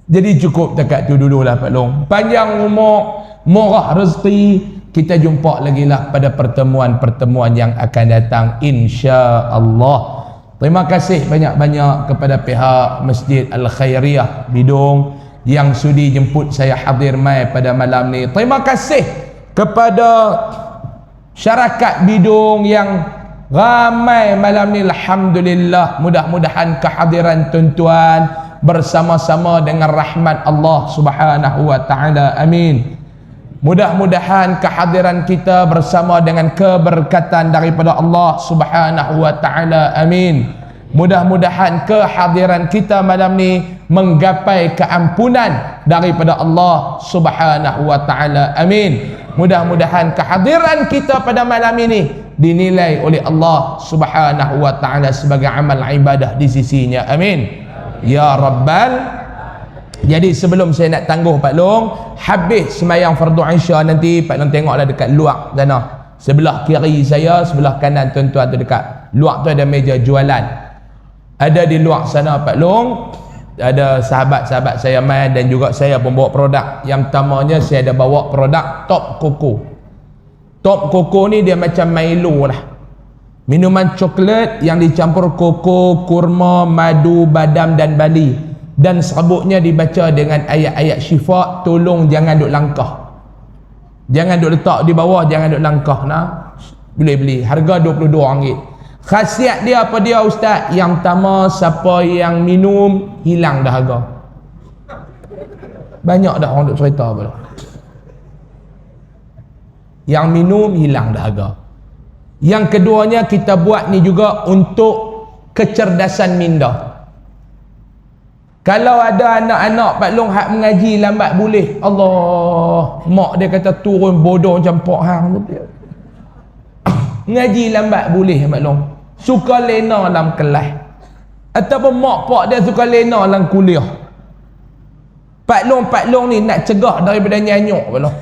S1: Jadi cukup dekat tu dululah Pak Long. Panjang umur, murah rezeki, kita jumpa lagi lah pada pertemuan-pertemuan yang akan datang, insya-Allah. Terima kasih banyak-banyak kepada pihak Masjid Al-Khairiyah Bidung yang sudi jemput saya hadir mai pada malam ni. Terima kasih kepada syarikat Bidung yang ramai malam ni, alhamdulillah. Mudah-mudahan kehadiran tuan-tuan bersama-sama dengan rahmat Allah Subhanahu wa taala, amin. Mudah-mudahan kehadiran kita bersama dengan keberkatan daripada Allah Subhanahu wa taala, amin. Mudah-mudahan kehadiran kita malam ni menggapai keampunan daripada Allah Subhanahu wa taala, amin. Mudah-mudahan kehadiran kita pada malam ini dinilai oleh Allah Subhanahu wa taala sebagai amal ibadah di sisinya, amin. Ya Rabbal. Jadi sebelum saya nak tangguh Pak Long, habis semayang fardu Isya nanti, Pak Long tengoklah dekat luar sana. Sebelah kiri saya, sebelah kanan tuan-tuan tu dekat luar tu ada meja jualan. Ada di luar sana Pak Long, ada sahabat-sahabat saya main dan juga saya pun bawa produk. Yang pertamanya saya ada bawa produk Top Coco. Top Coco ni dia macam Milo lah. Minuman coklat yang dicampur koko, kurma, madu, badam dan bali. Dan serbuknya dibaca dengan ayat-ayat syifa. Tolong jangan duk langkah, jangan duk letak di bawah, jangan duk langkah. Boleh beli, harga RM22. Khasiat dia apa dia ustaz? Yang pertama, siapa yang minum hilang dah harga. Banyak dah orang duk cerita pula, yang minum hilang dah harga. Yang keduanya, kita buat ni juga untuk kecerdasan minda. Kalau ada anak-anak Pak Long hak mengaji lambat boleh, Allah, mak dia kata turun bodoh macam pok hang tu. Ngaji lambat boleh Pak Long, suka lena dalam kelas, ataupun mak pak dia suka lena dalam kuliah. Pak Long ni nak cegah daripada nyanyuk Pak Long.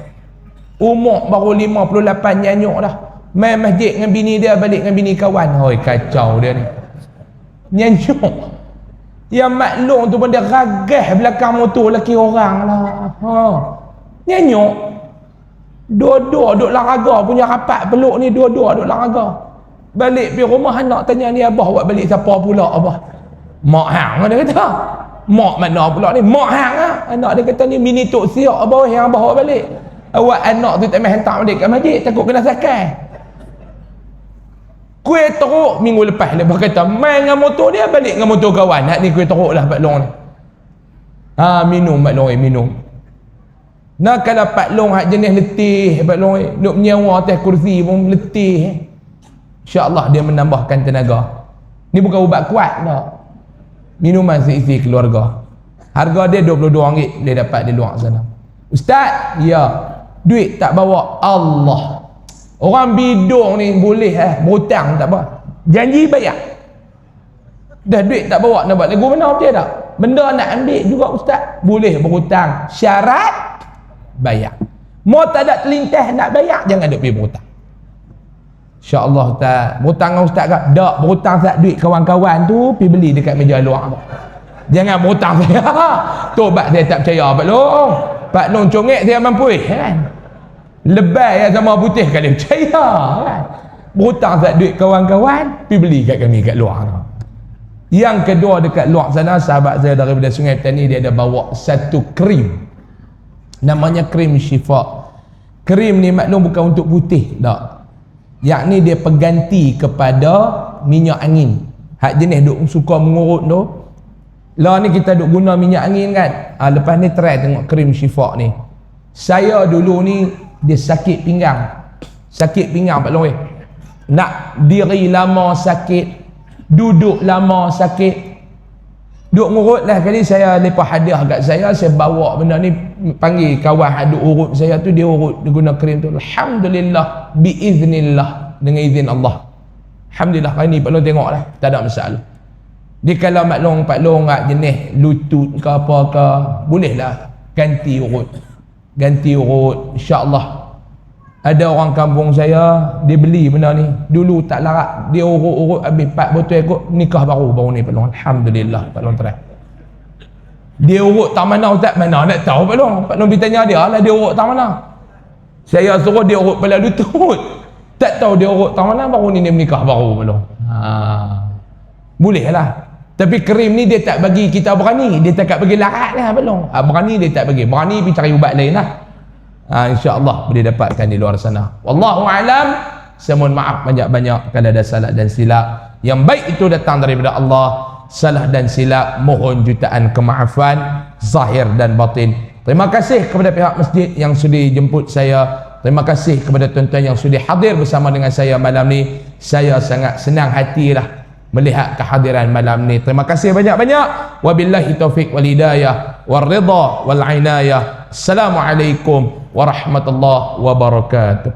S1: Umur baru 58 nyanyuk dah. Main masjid dengan bini dia, balik dengan bini kawan. Hoi kacau dia ni. Nyanyuk. Yang maklum tu pun dia ragah belakang motor lelaki orang lah. Nyanyuk. Dua-dua duk laraga punya rapat peluk ni, dua-dua duk laraga. Balik pergi rumah anak tanya ni, abah awak balik siapa pula abah? Mak hang dia kata. Mak mana pula ni? Mak hang lah. Anak dia kata ni bini tok siap abah yang abah awak balik. Awak anak tu tak main hantar balik kat masjid, takut kena sakai. Kuih teruk minggu lepas lepas kata main dengan motor dia, balik dengan motor kawan. Hak ni kuih teruk lah Pak Long ni. Minum Pak Long, minum. Nah kalau Pak Long hak jenis letih Pak Long, duk menyewa atas kursi pun letih. InsyaAllah dia menambahkan tenaga. Ni bukan ubat kuat tak. Minuman seisi keluarga. Harga dia RM22 boleh dapat di luar sana. Ustaz, ya. Duit tak bawa. Allah. Orang bidung ni boleh berhutang tak apa. Janji bayar. Dah duit tak bawa nak buat lagu mana macam tak? Benda nak ambil juga ustaz. Boleh berhutang. Syarat bayar. Mau tak ada terlintas nak bayar, jangan duk pergi berhutang. InsyaAllah ustaz. Berhutang dengan ustaz kan? Tak, berhutang saat duit kawan-kawan tu pergi beli dekat meja luar tu. Jangan berhutang saya. Tobat saya tak percaya Pak Long. Pak Long congek saya mampu kan. Lebay sama putih kali percaya kan. Berhutang saat duit kawan-kawan pergi beli kat kami kat luar tu. Yang kedua dekat luar sana, sahabat saya daripada Sungai Petani, dia ada bawa satu krim. Namanya krim syifa. Krim ni maklum bukan untuk putih tak. Yakni dia pengganti kepada minyak angin. Hak jenis duk suka mengurut tu. Lah ni kita duk guna minyak angin kan. Lepas ni try tengok krim syifa ni. Saya dulu ni dia sakit pinggang. Sakit pinggang Pak Long. Nak diri lama sakit, duduk lama sakit. Duk ngurut lah kali saya lepas hadiah kat saya bawa benda ni, panggil kawan aduk urut saya tu, dia urut, dia guna krim tu. Alhamdulillah, biiznillah, dengan izin Allah. Alhamdulillah, kali ni Pak Long tengok lah, tak ada masalah. Dia kalau Pak Long jenis lutut ke apa ke, boleh lah ganti urut. Ganti urut, insyaAllah. Ada orang kampung saya, dia beli benda ni. Dulu tak larat, dia urut-urut habis 4 botol ikut, nikah baru ni Pak Long. Alhamdulillah, Pak Long try. Dia urut tak mana ustaz? Mana nak tahu Pak Long? Pak Long bertanya dia lah, dia urut tak mana? Saya suruh dia urut kepala lutut. Tak tahu dia urut tak mana, baru ni dia menikah baru Pak Long. Boleh lah. Tapi krim ni dia tak bagi kita berani. Dia tak bagi larat lah Pak Long. Berani dia tak bagi. Berani pergi cari ubat lain lah. InsyaAllah boleh dapatkan di luar sana. Wallahu a'lam. Saya mohon maaf banyak-banyak kalau ada salah dan silap. Yang baik itu datang daripada Allah. Salah dan silap mohon jutaan kemaafan zahir dan batin. Terima kasih kepada pihak masjid yang sudi jemput saya. Terima kasih kepada tuan-tuan yang sudi hadir bersama dengan saya malam ni. Saya sangat senang hatilah melihat kehadiran malam ni. Terima kasih banyak-banyak. Wabillahi taufiq wal hidayah wal ridha wal inayah. Assalamualaikum warahmatullahi wabarakatuh.